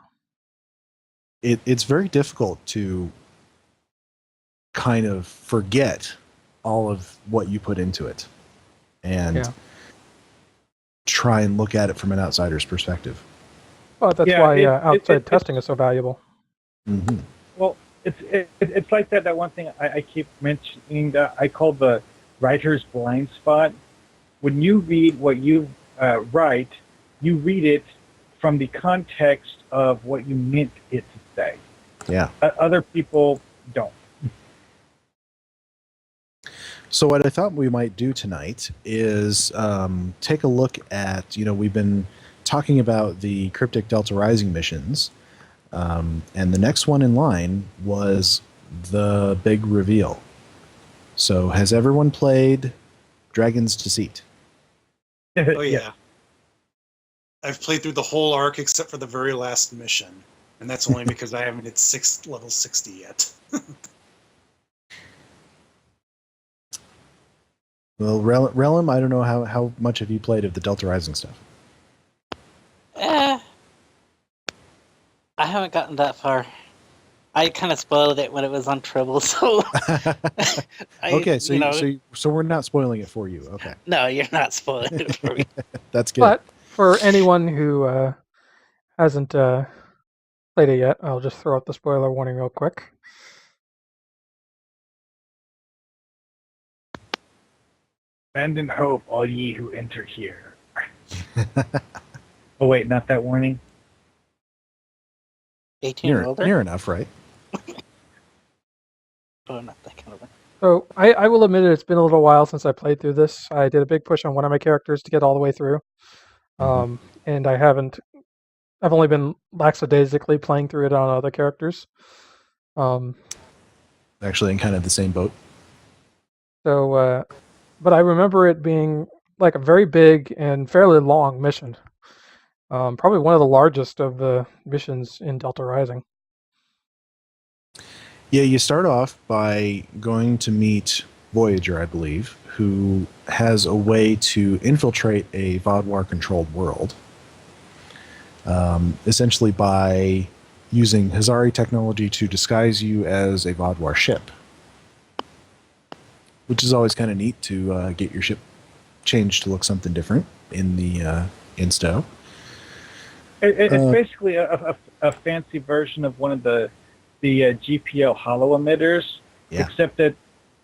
it's very difficult to kind of forget all of what you put into it and try and look at it from an outsider's perspective. Well, that's why outside testing is so valuable. Mm-hmm. Well, it's like that one thing I keep mentioning that I call the writer's blind spot. When you read what you write, you read it from the context of what you meant it to say. Yeah. Other people don't. So what I thought we might do tonight is take a look at, we've been talking about the Cryptic Delta Rising missions, and the next one in line was the big reveal. So has everyone played Dragon's Deceit? Oh yeah. I've played through the whole arc except for the very last mission, and that's only because I haven't hit level 60 yet. Well, Rellim, I don't know how much have you played of the Delta Rising stuff? I haven't gotten that far. I kind of spoiled it when it was on Trouble, so... Okay, so we're not spoiling it for you. Okay. No, you're not spoiling it for me. That's good. But for anyone who hasn't played it yet, I'll just throw out the spoiler warning real quick. Abandon hope, all ye who enter here. Oh wait, not that warning? 18 or older? Near enough, right? Oh, not that kind of one. So I will admit it's been a little while since I played through this. I did a big push on one of my characters to get all the way through. And I've only been lackadaisically playing through it on other characters. Actually in kind of the same boat. So, but I remember it being like a very big and fairly long mission. Probably one of the largest of the missions in Delta Rising. Yeah, you start off by going to meet Voyager, I believe, who has a way to infiltrate a Vaadwaur-controlled world, essentially by using Hazari technology to disguise you as a Vaadwaur ship, which is always kind of neat to get your ship changed to look something different in the insto. It's basically a fancy version of one of the GPL holo emitters, except that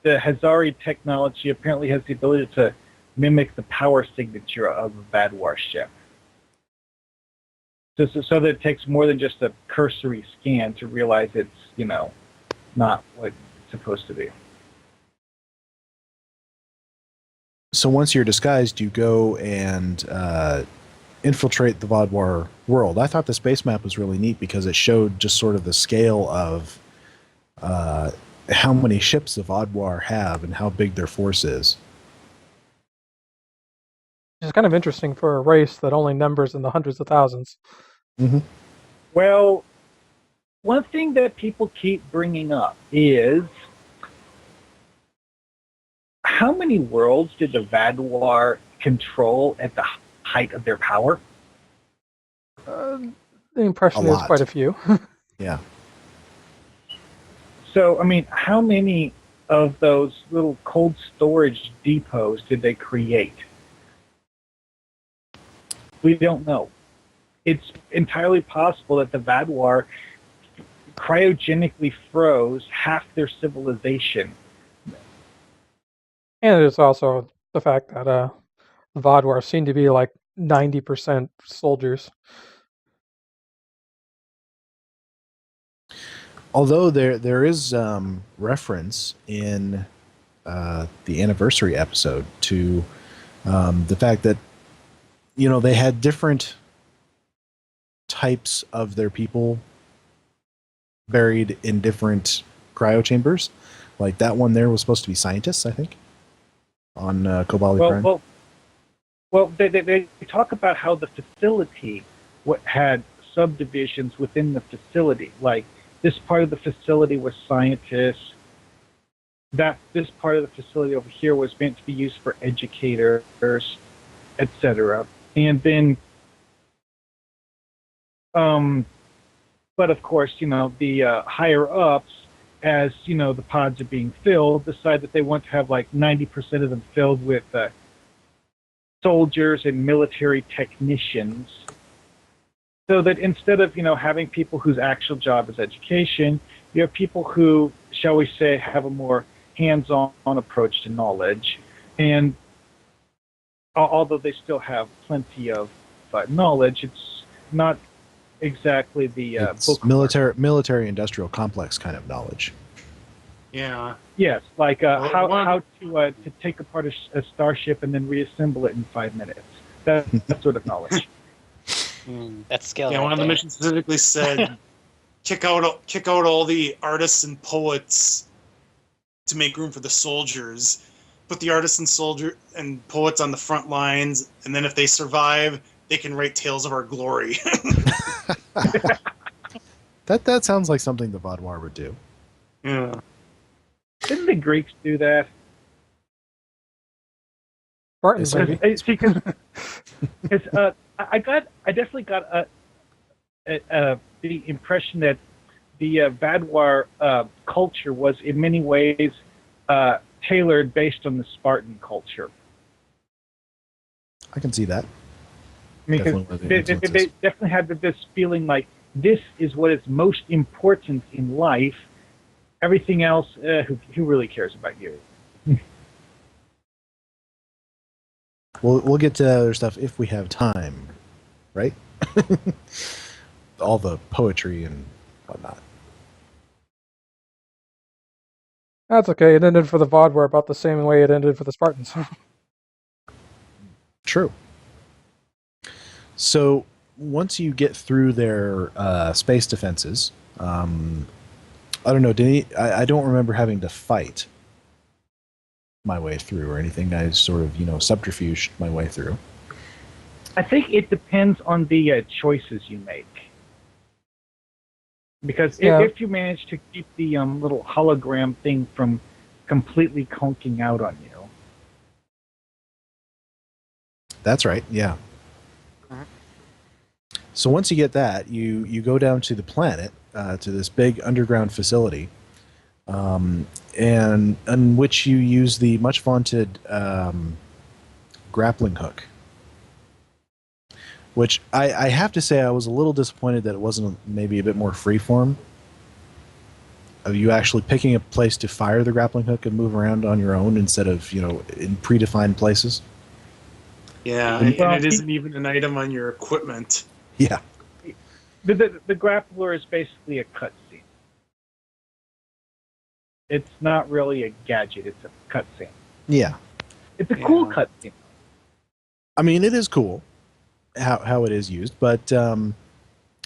the Hazari technology apparently has the ability to mimic the power signature of a Vaadwaur ship. So that it takes more than just a cursory scan to realize it's, not what it's supposed to be. So once you're disguised, you go and infiltrate the Vaadwaur world. I thought the space map was really neat because it showed just sort of the scale of how many ships the Vaadwaur have and how big their force is. It's kind of interesting for a race that only numbers in the hundreds of thousands. Mm-hmm. Well, one thing that people keep bringing up is how many worlds did the Vaadwaur control at the height of their power? The impression is quite a few. Yeah. So, how many of those little cold storage depots did they create? We don't know. It's entirely possible that the Vaadwaur cryogenically froze half their civilization. And there's also the fact that the Vaadwaur seem to be like 90% soldiers. Although there is reference in the anniversary episode to the fact that they had different types of their people buried in different cryo chambers. Like that one there was supposed to be scientists, I think. on Kobali Prime? Well, they talk about how the facility had subdivisions within the facility. Like this part of the facility was scientists. This part of the facility over here was meant to be used for educators, etc. And then, but of course, the higher ups, as the pods are being filled, decide that they want to have like 90% of them filled with soldiers and military technicians, so that instead of having people whose actual job is education, you have people who, shall we say, have a more hands-on approach to knowledge. And although they still have plenty of knowledge, it's not exactly the it's military industrial complex kind of knowledge. Yeah. Yes, like how to take apart a starship and then reassemble it in 5 minutes. That sort of knowledge. That's skill. Yeah, right one of the there. missions specifically said, kick out all the artists and poets to make room for the soldiers. Put the artists and poets on the front lines, and then if they survive, they can write tales of our glory. That sounds like something the Vaadwaur would do. Yeah. Didn't the Greeks do that? Spartans, maybe. Because I definitely got the impression that the Vaadwaur culture was in many ways tailored based on the Spartan culture. I can see that. Because they definitely had this feeling like this is what is most important in life. Everything else, who really cares about you? We'll get to other stuff if we have time, right? All the poetry and whatnot. That's okay. It ended for the Vaadwaur about the same way it ended for the Spartans. True. So once you get through their space defenses, I don't know. I don't remember having to fight my way through or anything. I sort of subterfuged my way through. I think it depends on the choices you make. Because if you manage to keep the little hologram thing from completely conking out on you. That's right, yeah. So once you get that, you go down to the planet, to this big underground facility, and in which you use the much vaunted grappling hook. Which I have to say I was a little disappointed that it wasn't maybe a bit more freeform. Of you actually picking a place to fire the grappling hook and move around on your own instead of, in predefined places. Yeah, and it isn't even an item on your equipment. Yeah. The grappler is basically a cutscene. It's not really a gadget, it's a cutscene. Yeah. It's a cool cutscene. I mean, it is cool how it is used, but and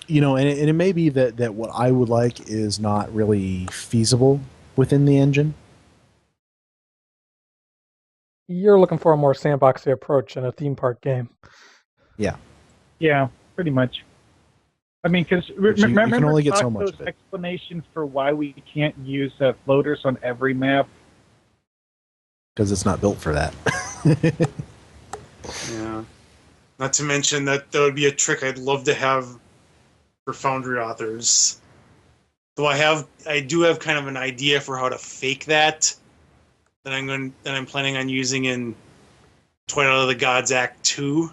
it may be that what I would like is not really feasible within the engine. You're looking for a more sandboxy approach in a theme park game. Yeah. Yeah, pretty much. I mean, because you remember can only get so much Taco's of it. explanation for why we can't use floaters on every map? Because it's not built for that. Yeah. Not to mention that would be a trick I'd love to have for Foundry authors. Though I do have kind of an idea for how to fake that I'm planning on using in Twilight of the Gods Act 2.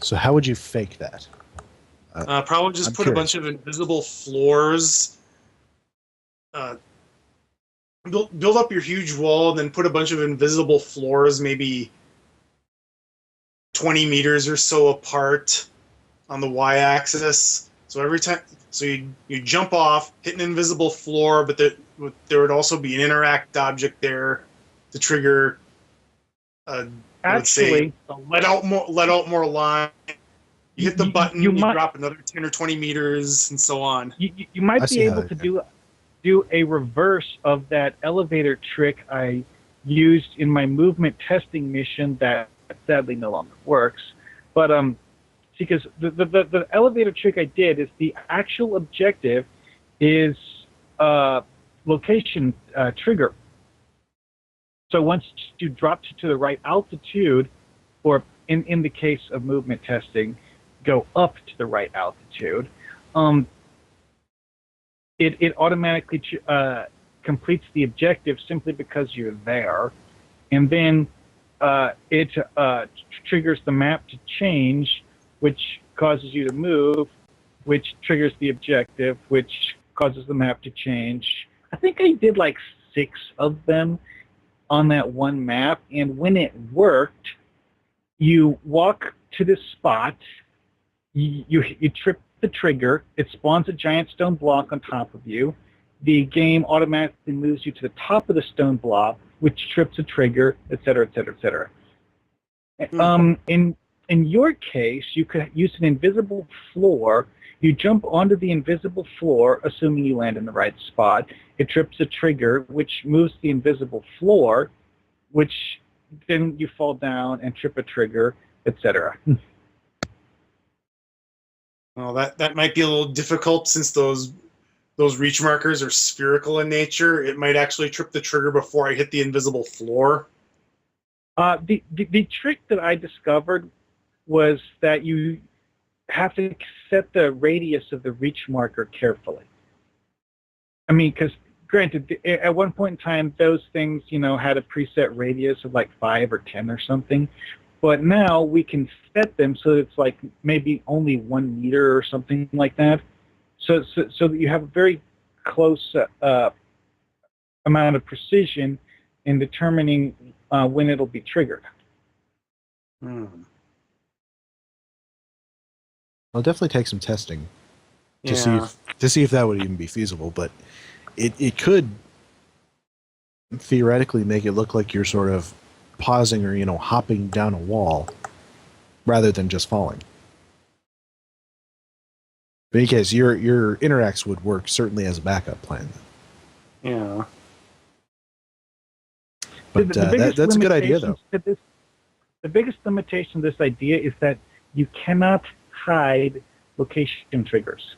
So how would you fake that? Probably just I'm put curious. a bunch of invisible floors. Build up your huge wall, then put a bunch of invisible floors, maybe 20 meters or so apart on the y-axis. So every time, you jump off, hit an invisible floor, but there would also be an interact object there to trigger. Actually, let out more line. You hit the button, you drop another 10 or 20 meters, and so on. You might be able to do do a reverse of that elevator trick I used in my movement testing mission that sadly no longer works. But because the elevator trick I did is the actual objective is location trigger. So once you drop to the right altitude, or in the case of movement testing, go up to the right altitude, it automatically completes the objective simply because you're there, and then it triggers the map to change, which causes you to move, which triggers the objective, which causes the map to change. I think I did like 6 of them on that one map, and when it worked, you walk to this spot, you trip the trigger, it spawns a giant stone block on top of you, the game automatically moves you to the top of the stone block, which trips a trigger, etc., etc., etc. In your case, you could use an invisible floor. You jump onto the invisible floor, assuming you land in the right spot. It trips a trigger, which moves the invisible floor, which then you fall down and trip a trigger, etc. Well, that might be a little difficult since those reach markers are spherical in nature. It might actually trip the trigger before I hit the invisible floor. The trick that I discovered was that you have to set the radius of the reach marker carefully. I mean, because granted, at one point in time, those things, had a preset radius of like 5 or 10 or something. But now we can set them so it's like maybe only 1 meter or something like that. So that you have a very close amount of precision in determining when it'll be triggered. I'll definitely take some testing to Yeah. see if that would even be feasible. But it could theoretically make it look like you're sort of pausing or hopping down a wall rather than just falling. Because your interacts would work certainly as a backup plan. Yeah. But that's a good idea, though. The biggest limitation of this idea is that you cannot hide location triggers.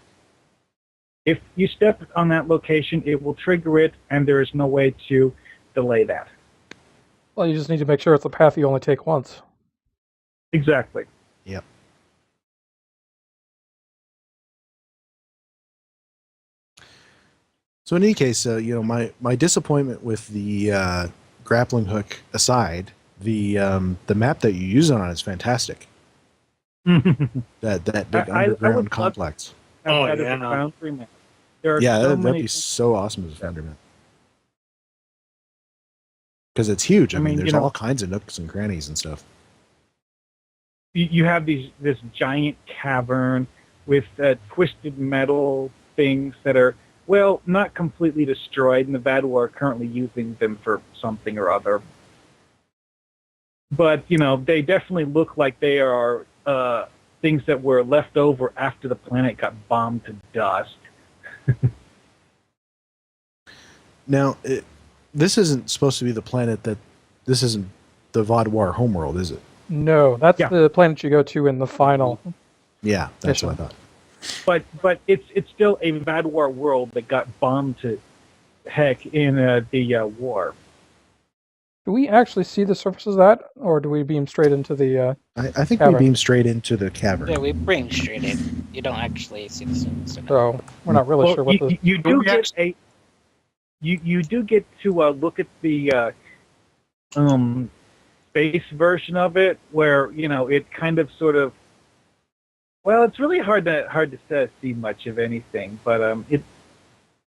If you step on that location, it will trigger it, and there is no way to delay that. Well, you just need to make sure it's a path you only take once. Exactly. Yep. So in any case, my disappointment with the grappling hook aside, the map that you use it on is fantastic. that big underground complex. Outside of the Foundry map. There are that'd be so awesome as a Foundry map. Because it's huge. I mean, there's all kinds of nooks and crannies and stuff. You have this giant cavern with twisted metal things that are, well, not completely destroyed, and the Vador are currently using them for something or other. But, they definitely look like they are things that were left over after the planet got bombed to dust. Now, this isn't supposed to be the planet this isn't the Vador homeworld, is it? No, that's the planet you go to in the final. Yeah, that's what I thought. But it's still a Vador world that got bombed to heck in the war. Do we actually see the surface of that, or do we beam straight into the I think cavern? we beam straight into the cavern. Yeah, we bring straight in. You don't actually see the surface. So we're not really sure what the... You do get you do get to look at the space version of it, where it kind of sort of, well, it's really hard to see much of anything, but it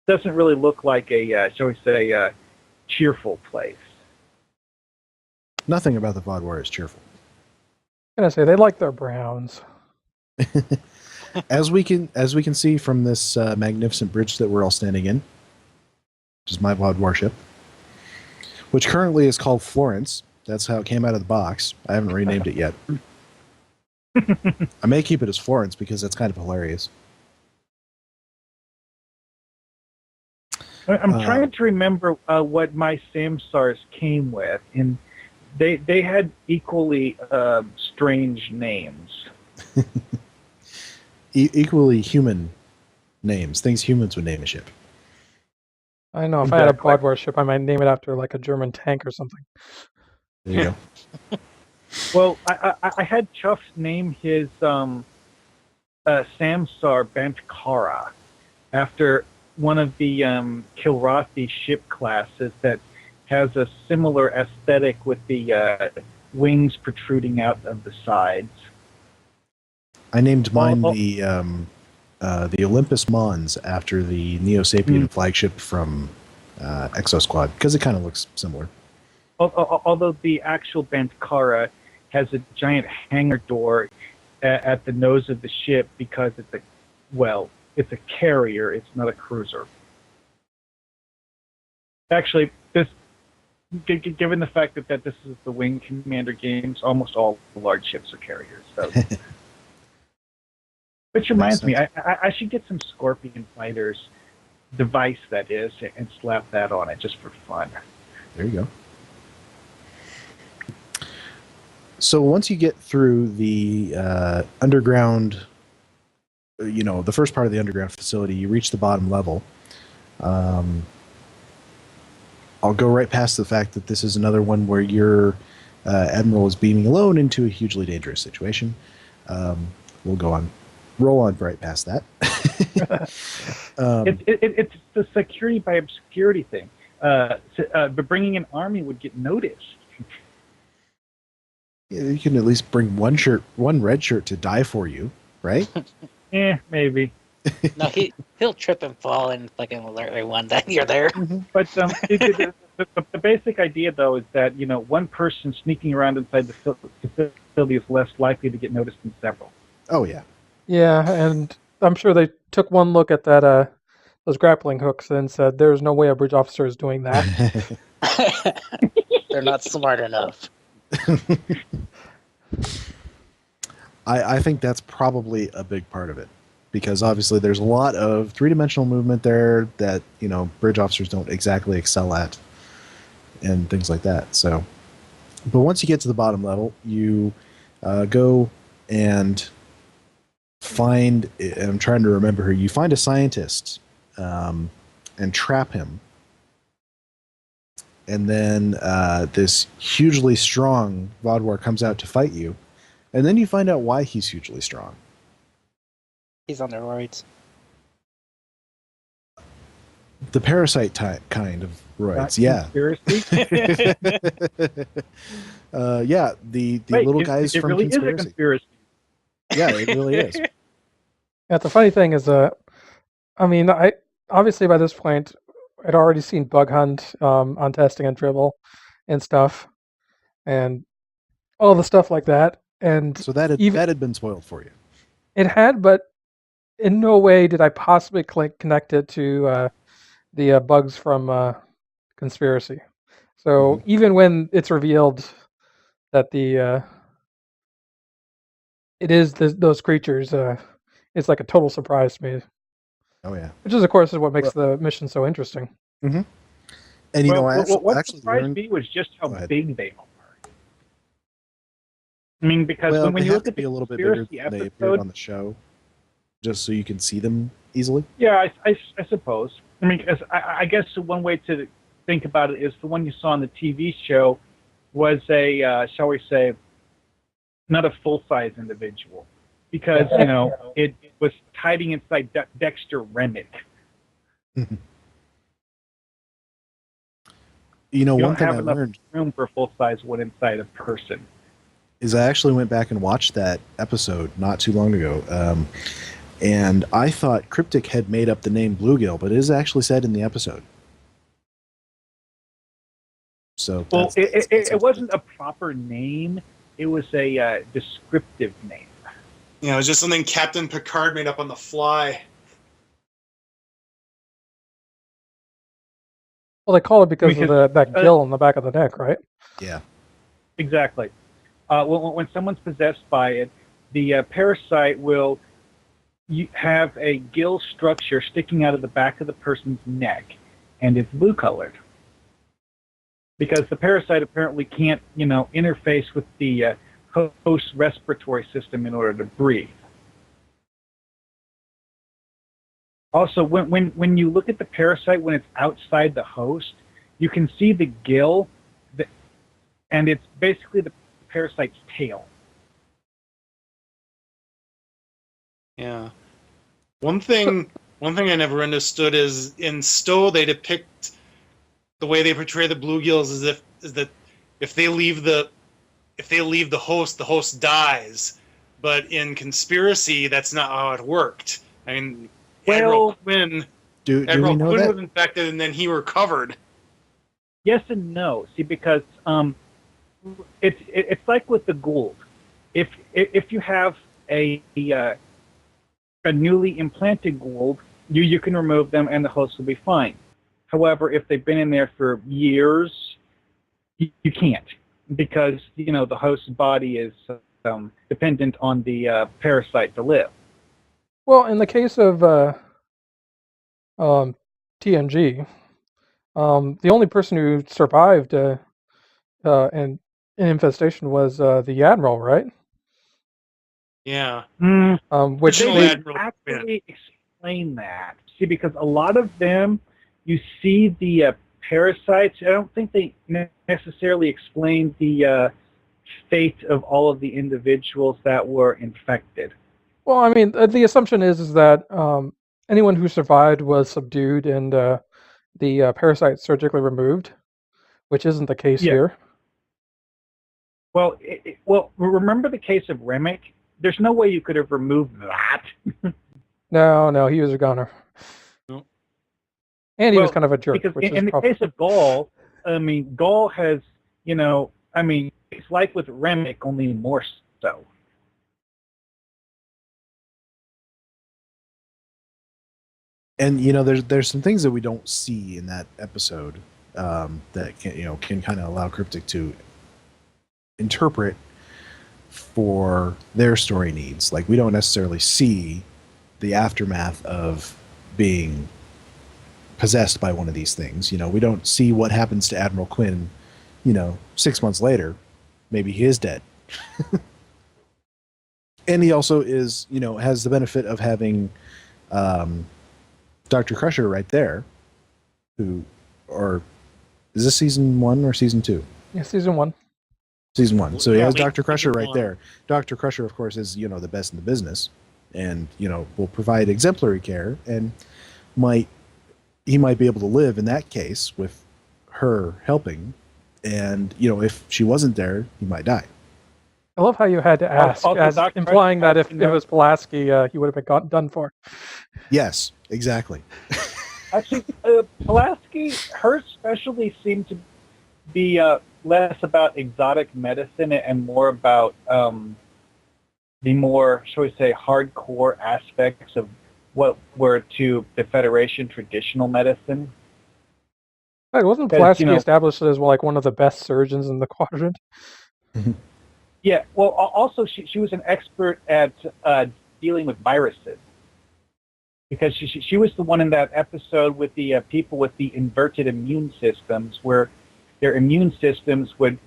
doesn't really look like a shall we say cheerful place. Nothing about the Vador is cheerful. I'm gonna say they like their browns. As we can see from this magnificent bridge that we're all standing in, which is my Vador ship, which currently is called Florence. That's how it came out of the box. I haven't renamed it yet. I may keep it as Florence because that's kind of hilarious. I'm trying to remember what my Samsars came with, and they had equally strange names. Equally human names, things humans would name a ship. I know if I had a Exactly. Pod Warship, I might name it after like a German tank or something. There you go. Well, I had Chuffs name his Samsar Bantkara after one of the Kilrathi ship classes that has a similar aesthetic with the wings protruding out of the sides. I named mine Oh. the Olympus Mons after the Neo-Sapien flagship from Exo Squad because it kind of looks similar. Although the actual Bantkara has a giant hangar door at the nose of the ship because it's a carrier, it's not a cruiser. Actually, given the fact that this is the Wing Commander games, almost all large ships are carriers. So. Which reminds me, I should get some Scorpion Fighters device, that is, and slap that on it just for fun. There you go. So once you get through the underground, the first part of the underground facility, you reach the bottom level. I'll go right past the fact that this is another one where your admiral is beaming alone into a hugely dangerous situation. We'll roll on right past that. It's the security by obscurity thing. But bringing an army would get noticed. You can at least bring one red shirt to die for you, right? Maybe. No, he'll trip and fall and fucking alert everyone that you're there. But the basic idea, though, is that one person sneaking around inside the facility is less likely to get noticed than several. Oh yeah. Yeah, and I'm sure they took one look at that those grappling hooks and said, "There's no way a bridge officer is doing that." They're not smart enough. I think that's probably a big part of it, because obviously there's a lot of three-dimensional movement there that bridge officers don't exactly excel at, and things like that. So, but once you get to the bottom level, you go and find. I'm trying to remember her. You find a scientist and trap him. And then this hugely strong Vodwar comes out to fight you. And then you find out why he's hugely strong. He's on steroids. The parasite kind of roids, yeah. Conspiracy? Yeah, the Wait, little guys it from really Conspiracy. is a conspiracy. Yeah, it really is. Yeah, the funny thing is, I obviously by this point I'd already seen Bug Hunt on Testing and Dribble and stuff, and all the stuff like that. And So that had been spoiled for you. it had, but in no way did I possibly connect it to the bugs from Conspiracy. So even when it's revealed that it is those creatures, it's like a total surprise to me. Oh yeah. Which is, of course, is what makes the mission so interesting. Mm-hmm. And what actually surprised learned. me was just how Go ahead. big they are. I mean, because Well, when they you have look to at be the a little bit bigger conspiracy than they appeared episode, on the show, just so you can see them easily. yeah, I suppose. I mean, I guess one way to think about it is the one you saw on the TV show was a, shall we say, not a full-size individual, because it was hiding inside Dexter Remick. You One don't thing have I enough learned room for a full-size one inside a person. is I actually went back and watched that episode not too long ago, and I thought Cryptic had made up the name Bluegill, but it is actually said in the episode. So Well, that's it wasn't a proper name. It was a descriptive name. It was just something Captain Picard made up on the fly. Well, they call it because of that gill on the back of the neck, right? Yeah. Exactly. When someone's possessed by it, the parasite will have a gill structure sticking out of the back of the person's neck, and it's blue colored. Because the parasite apparently can't, interface with the host respiratory system in order to breathe. Also, when you look at the parasite when it's outside the host, you can see the gill, and it's basically the parasite's tail. Yeah. One thing I never understood is in Stowe they depict the way they portray the bluegills is that if they leave the host dies. But in Conspiracy, that's not how it worked. I mean, Admiral Quinn do we know that? was infected and then he recovered. Yes and no. See, because it's like with the Gould. If you have a newly implanted Gould, you can remove them and the host will be fine. However, if they've been in there for years, you can't, because the host's body is dependent on the parasite to live. Well, in the case of TNG, the only person who survived an infestation was the Admiral, right? Yeah. Which They they, didn't actually explain that. See, because a lot of them, you see the parasites. I don't think they necessarily explained the fate of all of the individuals that were infected. well, I mean, the assumption is that anyone who survived was subdued and the parasite surgically removed, which isn't the case here. Well, remember the case of Remick? There's no way you could have removed that. No, he was a goner. Nope. And he was kind of a jerk. Because which in the case of Gaul, Gaul has, it's like with Remick, only more so. And there's some things that we don't see in that episode that can kind of allow Cryptic to interpret for their story needs. Like, we don't necessarily see the aftermath of being possessed by one of these things. We don't see what happens to Admiral Quinn 6 months later. Maybe he is dead. And he also is has the benefit of having Dr. Crusher right there, is this season 1 or season 2? Yeah, season 1. Season 1. So he has Yeah, Dr. Crusher right 1. there. Dr. Crusher, of course, is the best in the business, and will provide exemplary care, and he might be able to live in that case with her helping, and if she wasn't there, he might die. I love how you had to ask, Also, implying that if it was Pulaski, he would have been done for. Yes, exactly. Actually, Pulaski, her specialty seemed to be less about exotic medicine and more about the more, shall we say, hardcore aspects of what were to the Federation traditional medicine. Wasn't Pulaski established as one of the best surgeons in the quadrant? Yeah, well, also she was an expert at dealing with viruses, because she was the one in that episode with the people with the inverted immune systems, where their immune systems would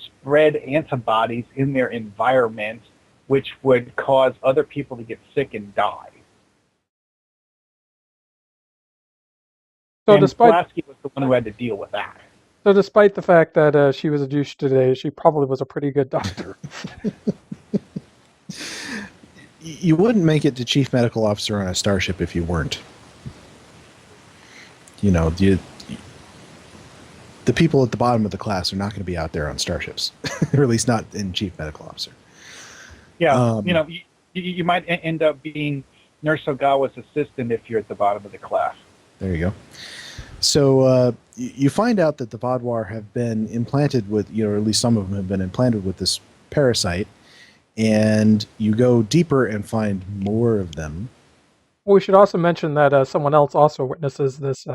spread antibodies in their environment, which would cause other people to get sick and die. So and despite Pulaski was the one who had to deal with that. So despite the fact that she was a douche today, she probably was a pretty good doctor. You wouldn't make it to chief medical officer on a starship if you weren't. The people at the bottom of the class are not going to be out there on starships, or at least not in chief medical officer. Yeah, you might end up being Nurse Ogawa's assistant if you're at the bottom of the class. There you go. So you find out that the Vaadwaur have been implanted with, or at least some of them have been implanted with this parasite, and you go deeper and find more of them. Well, we should also mention that someone else also witnesses this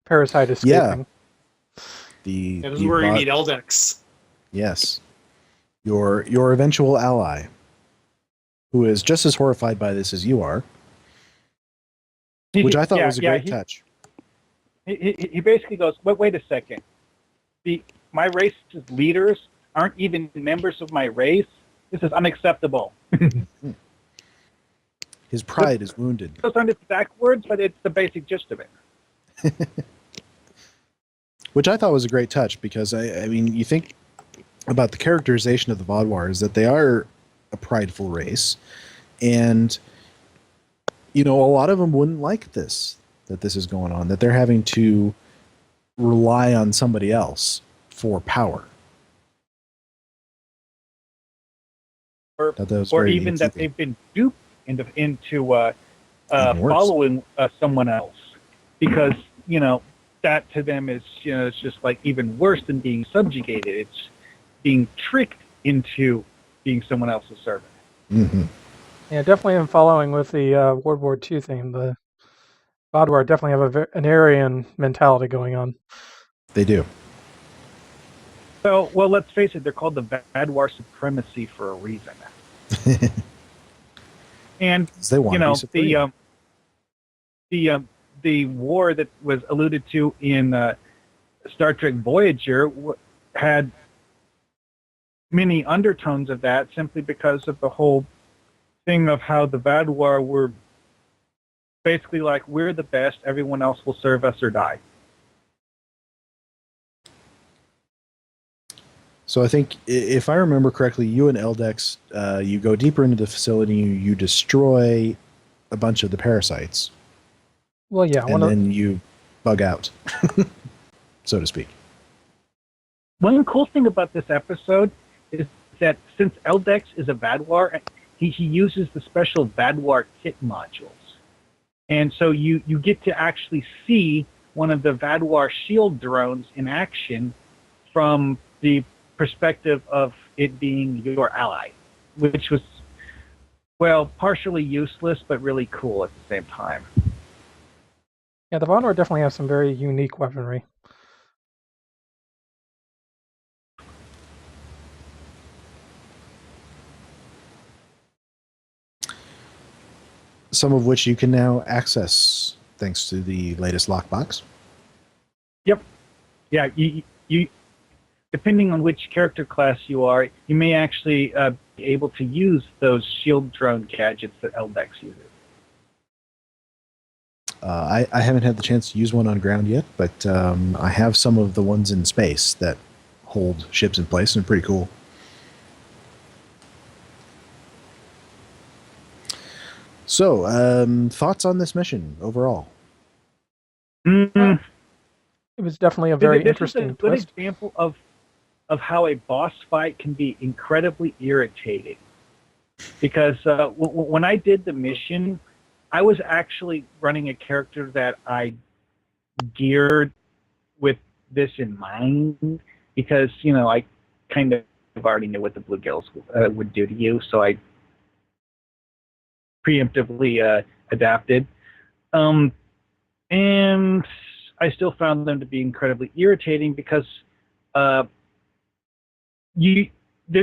parasite escaping. Yeah. That is where you meet Eldex. Yes. Your eventual ally, who is just as horrified by this as you are. which I thought was a great he, touch. He basically goes, wait a second. My race's leaders aren't even members of my race. This is unacceptable. His pride is wounded. Those aren't exact words, but it's the basic gist of it. Which I thought was a great touch because, I mean, you think about the characterization of the Vaadwaurs, that they are a prideful race. And, you know, a lot of them wouldn't like this, that this is going on, that they're having to rely on somebody else for power. Or even that they've been duped into following someone else, because, you know, that to them is, you know, it's just like even worse than being subjugated. It's being tricked into being someone else's servant. Mm-hmm. Yeah, definitely in following with the World War II theme, the Vaadwaur definitely have an Aryan mentality going on. They do. Well, let's face it, they're called the Vaadwaur supremacy for a reason. And they want, you know, the war that was alluded to in Star Trek Voyager had many undertones of that, simply because of the whole thing of how the Vaadwaur were basically like, we're the best, everyone else will serve us or die. So I think, if I remember correctly, you and Eldex, you go deeper into the facility, you destroy a bunch of the parasites. Well, yeah. And then you bug out, so to speak. One cool thing about this episode is that since Eldex is a Vaadwaur, he uses the special Vaadwaur kit modules. And so you get to actually see one of the Vaadwaur shield drones in action from the perspective of it being your ally, which was, well, partially useless, but really cool at the same time. Yeah, the Vaadwaur definitely have some very unique weaponry. Some of which you can now access thanks to the latest lockbox. Yep. Yeah, you depending on which character class you are, you may actually be able to use those shield drone gadgets that Eldex uses. I haven't had the chance to use one on ground yet, but I have some of the ones in space that hold ships in place, and pretty cool. So, thoughts on this mission overall? Mm-hmm. It was definitely a very interesting twist. This is a twist. good example of how a boss fight can be incredibly irritating. Because when I did the mission, I was actually running a character that I geared with this in mind, because, you know, I kind of already knew what the Bluegills would do to you, so I preemptively adapted. And I still found them to be incredibly irritating because there's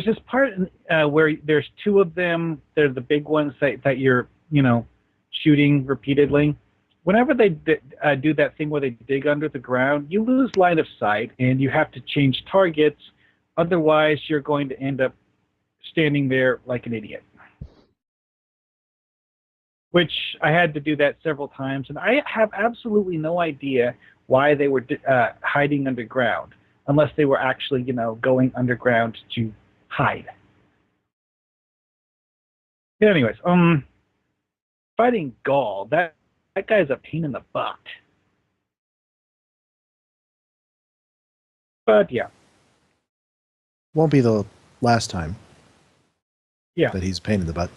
this part where there's two of them. They're the big ones that you're, you know, shooting repeatedly. Whenever they do that thing where they dig under the ground, you lose line of sight and you have to change targets. Otherwise, you're going to end up standing there like an idiot. Which I had to do that several times, and I have absolutely no idea why they were hiding underground, unless they were actually, you know, going underground to hide. Yeah, anyways, fighting Gaul, that guy's a pain in the butt. But yeah. Won't be the last time. Yeah. That he's a pain in the butt.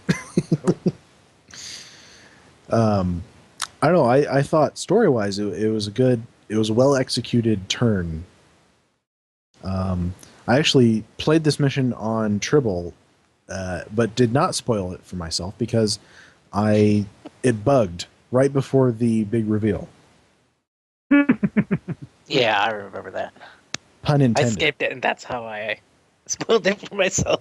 I don't know. I thought story-wise it was a well-executed turn. I actually played this mission on Tribble, but did not spoil it for myself because it bugged right before the big reveal. Yeah, I remember that. Pun intended. I skipped it, and that's how I spoiled it for myself.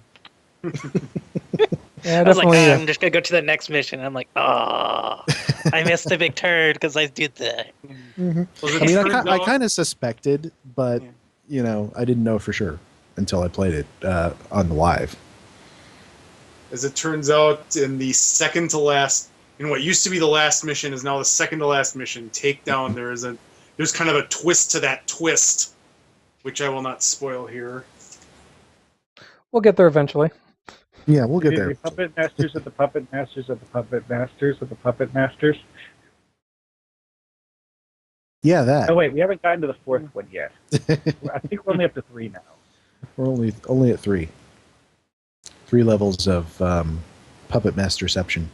Yeah, I was like, definitely. I'm just gonna go to the next mission. And I'm like, oh. I missed a big turn because I did that. Mhm. Well, I mean, turns I out- kind of suspected, but I didn't know for sure until I played it on the live. as it turns out, in the second to last, in what used to be the last mission, is now the second to last mission, Takedown. There's kind of a twist to that twist, which I will not spoil here. We'll get there eventually. Yeah, we'll get The there. puppet masters of the puppet masters of the puppet masters of the puppet masters. Yeah, that. Oh wait, we haven't gotten to the fourth one yet. I think we're only up to 3 now. We're only at 3. 3 levels of puppet masterception.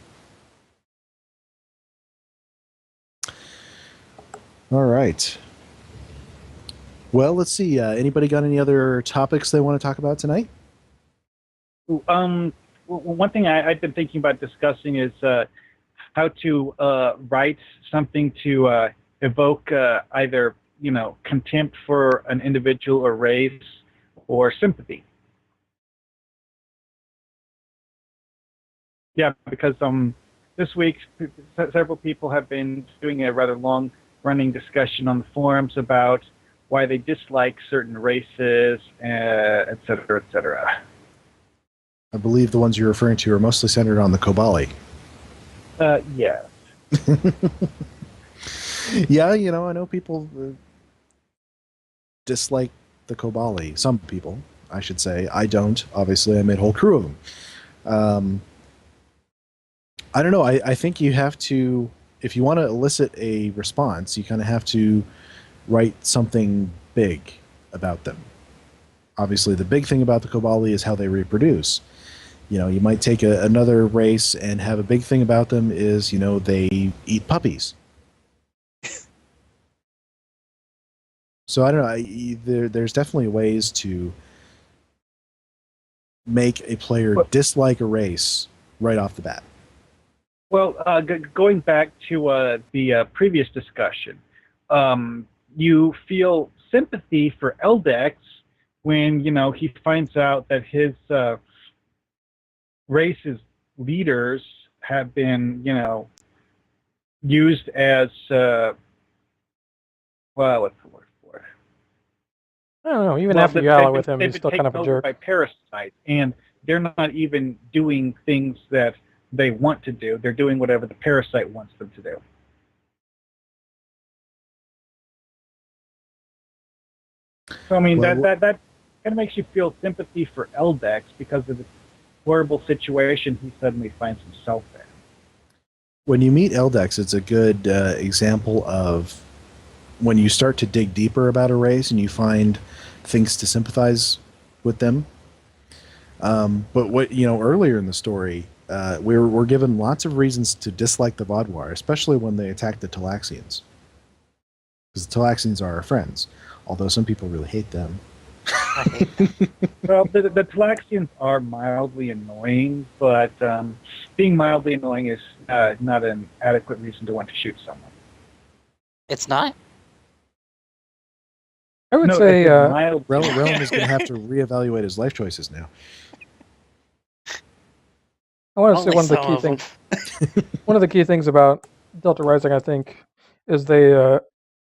All right. Well, let's see. Anybody got any other topics they want to talk about tonight? Ooh, one thing I've been thinking about discussing is how to write something to evoke either contempt for an individual or race or sympathy. Yeah, because this week several people have been doing a rather long-running discussion on the forums about why they dislike certain races, et cetera, et cetera. I believe the ones you're referring to are mostly centered on the Kobali. Yeah. Yeah, I know people dislike the Kobali. Some people, I should say. I don't. Obviously, I made a whole crew of them. I don't know. I think you have to, if you want to elicit a response, you kind of have to write something big about them. Obviously, the big thing about the Kobali is how they reproduce. You might take another race and have a big thing about them is, they eat puppies. So I don't know. There's definitely ways to make a player dislike a race right off the bat. Well, going back to the previous discussion, you feel sympathy for Eldex when he finds out that his race's leaders have been used as what's the word for it? I don't know. Even after you yell with him, he's still kind of a jerk. By parasites, and they're not even doing things that they want to do. They're doing whatever the parasite wants them to do. So I mean, that kind of makes you feel sympathy for Eldex because of the horrible situation he suddenly finds himself in. When you meet Eldex, it's a good example of when you start to dig deeper about a race and you find things to sympathize with them. But what earlier in the story, we're given lots of reasons to dislike the Vaudouar, especially when they attack the Talaxians. Because the Talaxians are our friends, although some people really hate them. I hate them. Well, the Talaxians are mildly annoying, but being mildly annoying is not an adequate reason to want to shoot someone. It's not? I would No, say it's mild. Relm is going to have to reevaluate his life choices now. I want to say Only one of the some key of them. things. One of the key things about Delta Rising, I think, is they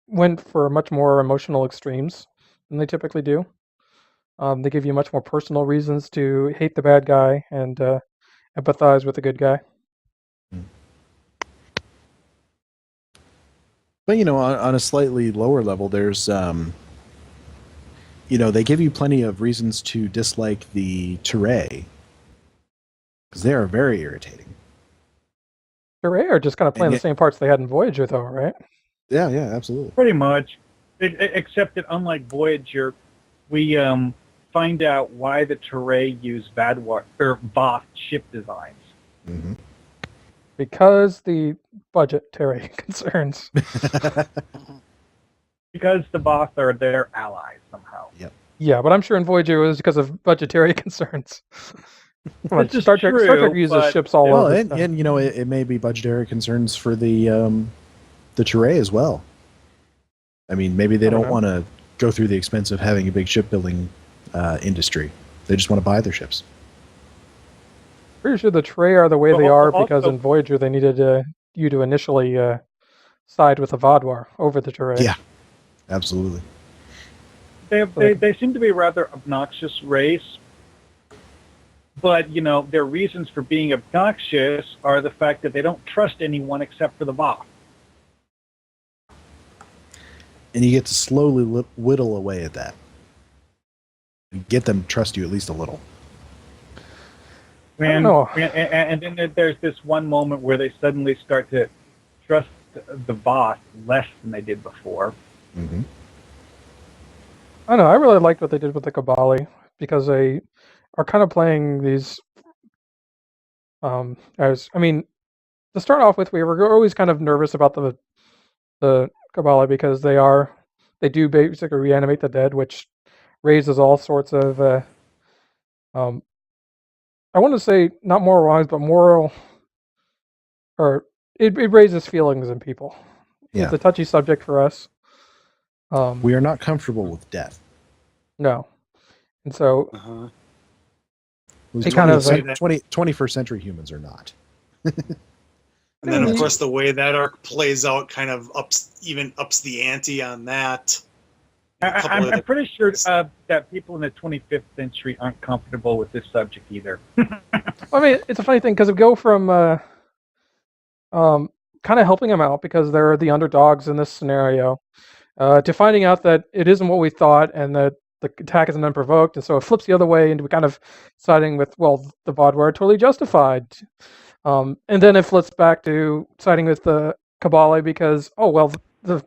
went for much more emotional extremes than they typically do. They give you much more personal reasons to hate the bad guy and empathize with the good guy. But on a slightly lower level, there's they give you plenty of reasons to dislike the Teray, because they are very irritating. Teray are just kind of playing yet- the same parts they had in Voyager, though, right? Yeah, absolutely. Pretty much, except that unlike Voyager, we find out why the Teray use Voth ship designs. Mm-hmm. Because the budgetary concerns. Because the Voth are their allies somehow. Yeah, but I'm sure in Voyager it was because of budgetary concerns. Come on, This is Star Trek true, uses but- ships all Well, over. and it may be budgetary concerns for the Teray as well. I mean, maybe they I don't don't know. want to go through the expense of having a big shipbuilding industry. They just want to buy their ships. Pretty sure the Trey are the way they Well, are also- because in Voyager they needed to you to initially side with the Vaadwaur over the Turay. Yeah, absolutely. They seem to be a rather obnoxious race, but their reasons for being obnoxious are the fact that they don't trust anyone except for the Voth. And you get to slowly whittle away at that. Get them to trust you at least a little. I don't know. And then there's this one moment where they suddenly start to trust the Voth less than they did before. Mm-hmm. I don't know. I really liked what they did with the Kabali because they are kind of playing these. To start off with, we were always kind of nervous about the Kabali because they do basically reanimate the dead, which raises all sorts of I want to say not moral wrongs, but moral, or it raises feelings in people. Yeah. It's a touchy subject for us. We are not comfortable with death. No, and so Uh-huh. They kind of, 21st century humans are not. And then, of course, the way that arc plays out kind of ups the ante on that. I'm pretty sure that people in the 25th century aren't comfortable with this subject either. I mean, it's a funny thing because we go from kind of helping them out because they're the underdogs in this scenario to finding out that it isn't what we thought and that the attack isn't unprovoked, and so it flips the other way into kind of siding with, well, the Vaadwaur are totally justified. And then it flips back to siding with the Kabali because, oh, well, the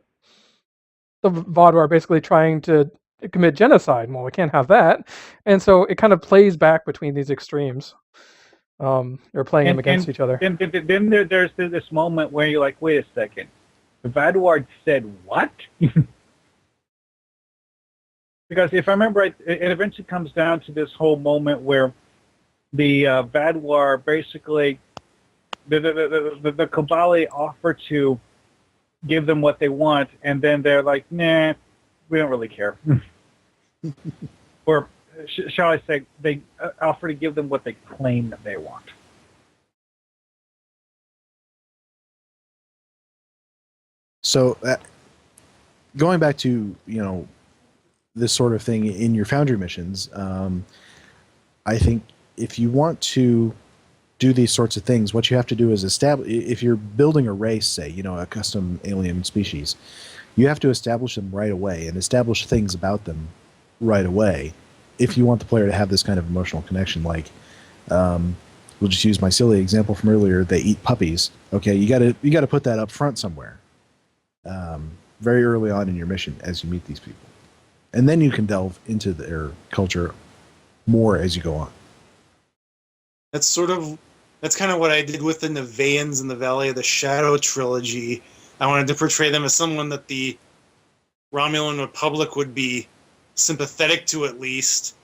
Vaadwaur are basically trying to commit genocide. Well, we can't have that. And so it kind of plays back between these extremes. They're playing them against each other. Then there's this moment where you're like, wait a second. The Vaadwaur said what? Because if I remember right, it eventually comes down to this whole moment where the Vaadwaur basically, the Kabali offer to give them what they want, and then they're like, nah, we don't really care. Or shall I say, they offer to give them what they claim that they want. So, going back to, this sort of thing in your Foundry missions, I think if you want to do these sorts of things, what you have to do is establish, if you're building a race, say, a custom alien species, you have to establish them right away and establish things about them right away if you want the player to have this kind of emotional connection. Like, we'll just use my silly example from earlier, they eat puppies. Okay, you gotta put that up front somewhere, very early on in your mission as you meet these people. And then you can delve into their culture more as you go on. That's kind of what I did with the Nevaeans in the Valley of the Shadow trilogy. I wanted to portray them as someone that the Romulan Republic would be sympathetic to, at least,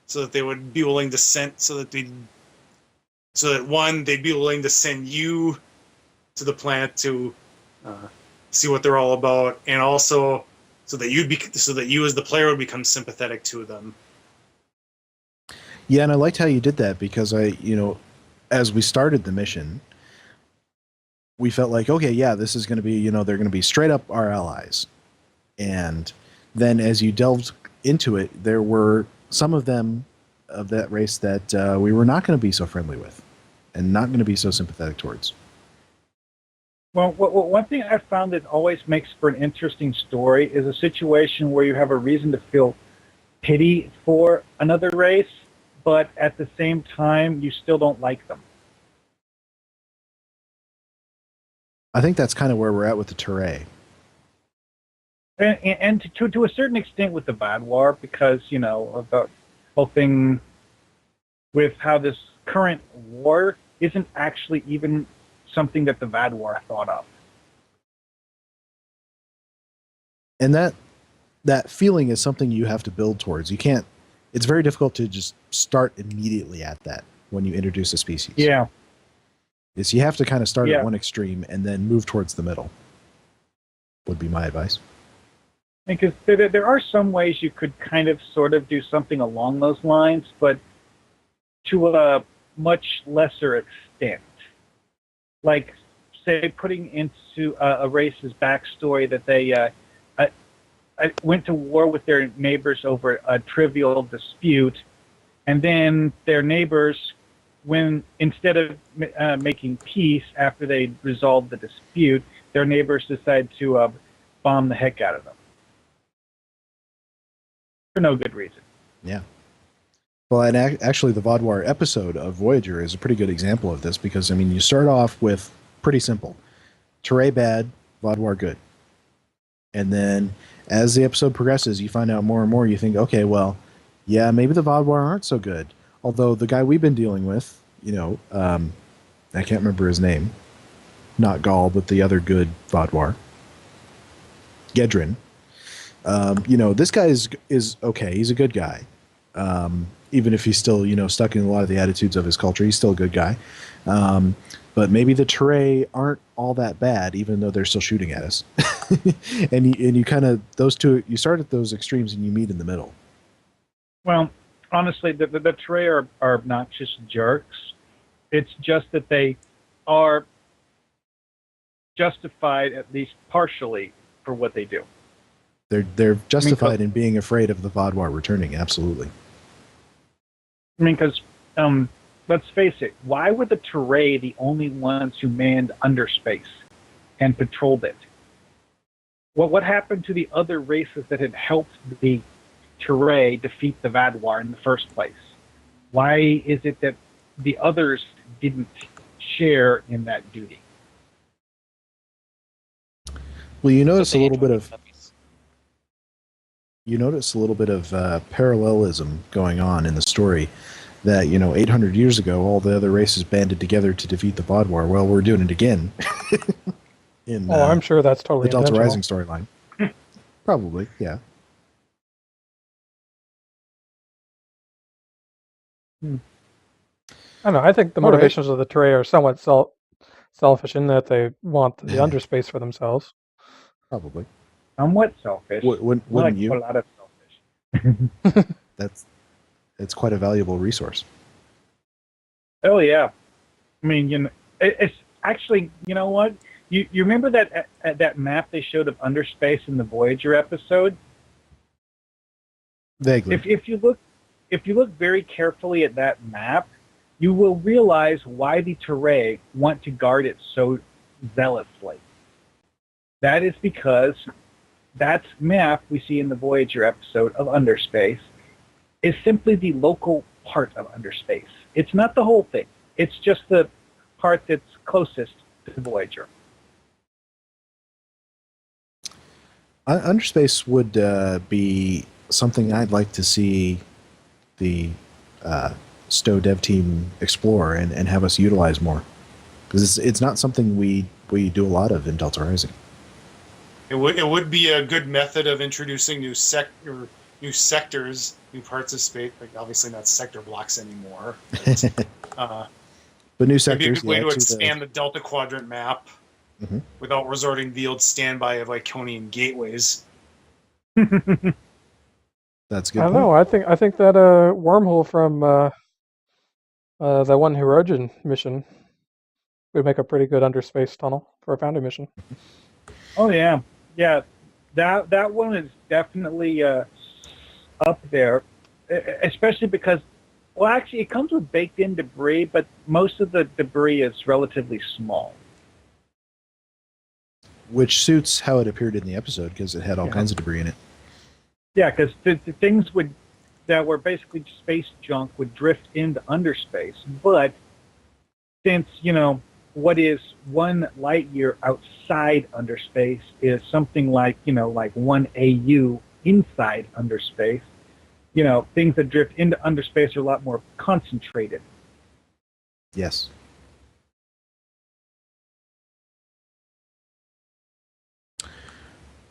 so that they would be willing to send, they'd be willing to send you to the planet to see what they're all about, and also so that you as the player would become sympathetic to them. Yeah, and I liked how you did that because as we started the mission, we felt like, okay, yeah, this is going to be, they're going to be straight up our allies. And then as you delved into it, there were some of them of that race that we were not going to be so friendly with and not going to be so sympathetic towards. Well, one thing I've found that always makes for an interesting story is a situation where you have a reason to feel pity for another race, but at the same time, you still don't like them. I think that's kind of where we're at with the Turay. And to a certain extent with the Vaadwaur, because, of the whole thing with how this current war isn't actually even something that the Vaadwaur thought of. And that feeling is something you have to build towards. You can't, it's very difficult to just start immediately at that when you introduce a species. Yeah. You have to kind of start at one extreme and then move towards the middle, would be my advice. Because there are some ways you could kind of sort of do something along those lines, but to a much lesser extent. Like, say, putting into a race's backstory that they went to war with their neighbors over a trivial dispute, and then their neighbors, when instead of making peace after they resolved the dispute, their neighbors decided to bomb the heck out of them for no good reason. Yeah. Well, and actually, the Vaudouar episode of Voyager is a pretty good example of this because, I mean, you start off with pretty simple. Teray bad, Vaudouar good. And then as the episode progresses, you find out more and more. You think, okay, well, yeah, maybe the Vaudouar aren't so good. Although the guy we've been dealing with, you know, I can't remember his name. Not Gaul, but the other good Vaudouar. Gedrin. You know, this guy is okay. He's a good guy. Even if he's still, you know, stuck in a lot of the attitudes of his culture, he's still a good guy. But maybe the Teray aren't all that bad, even though they're still shooting at us. and you kind of, those two, you start at those extremes and you meet in the middle. Well, honestly, the Teray are obnoxious jerks. It's just that they are justified, at least partially, for what they do. They're justified in being afraid of the Vaudouar returning, absolutely. I mean, because let's face it, why were the Teray the only ones who manned underspace and patrolled it? Well, what happened to the other races that had helped the Teray defeat the Vaudouar in the first place? Why is it that the others didn't share in that duty? Well, you notice a little bit of parallelism going on in the story. That, you know, 800 years ago, all the other races banded together to defeat the Vaudouar. Well, we're doing it again. I'm sure that's totally the Delta Rising storyline. Probably, yeah. I don't know. I think the motivations of the Teray are somewhat selfish in that they want the underspace for themselves. Probably. Somewhat selfish. Wouldn't you? A lot of selfish. It's quite a valuable resource. Oh yeah, I mean, you know, it's actually, you know what? You remember that map they showed of underspace in the Voyager episode? Vaguely. If you look very carefully at that map, you will realize why the Teray want to guard it so zealously. That is because that map we see in the Voyager episode of underspace is simply the local part of underspace. It's not the whole thing. It's just the part that's closest to Voyager. Underspace would be something I'd like to see the Stowe dev team explore and have us utilize more. Because it's not something we do a lot of in Delta Rising. It would be a good method of introducing new sectors, new parts of space. Like obviously not sector blocks anymore. But new sectors. Maybe a good way to expand the Delta Quadrant map without resorting to the old standby of Iconian gateways. That's a good. I don't know. I think that wormhole from that one Hirogen mission would make a pretty good underspace tunnel for a Foundry mission. Oh yeah. That one is definitely up there, especially because, well, actually, it comes with baked-in debris, but most of the debris is relatively small. Which suits how it appeared in the episode because it had all kinds of debris in it. Yeah, because the things that were basically space junk would drift into underspace, but since, you know, what is 1 light year outside underspace is something like, you know, like 1 AU inside underspace, you know, things that drift into underspace are a lot more concentrated. Yes.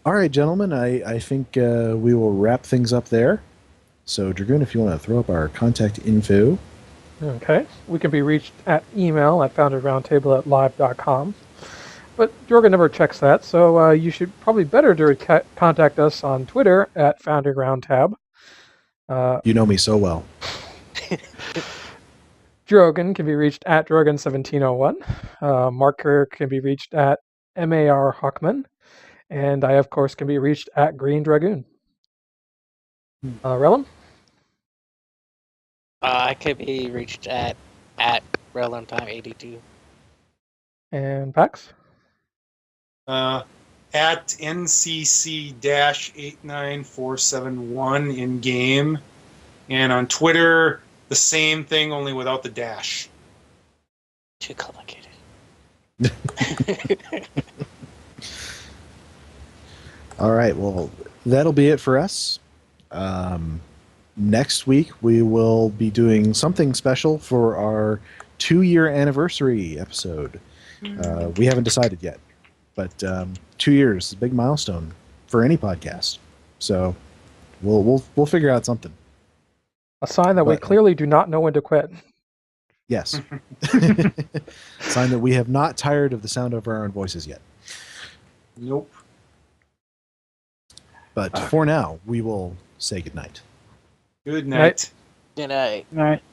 All right, gentlemen, I think we will wrap things up there. So, Dragoon, if you want to throw up our contact info. Okay. We can be reached at email at foundryroundtable@live.com. But Jorgen never checks that, so you should probably better contact us on Twitter at FoundryRoundtab. You know me so well. Drogan can be reached at Drogan1701. Marker can be reached at Markhawkman. And I, of course, can be reached at Greendragoon. Relum? I could be reached at Rellimtime82. And Pax? At NCC-89471 in game. And on Twitter, the same thing, only without the dash. Too complicated. All right. Well, that'll be it for us. Next week, we will be doing something special for our 2-year anniversary episode. We haven't decided yet, but 2 years is a big milestone for any podcast. So we'll figure out something. A sign that we clearly do not know when to quit. Yes. Sign that we have not tired of the sound of our own voices yet. Nope. But for now, we will say goodnight. Good night. Good night. All right.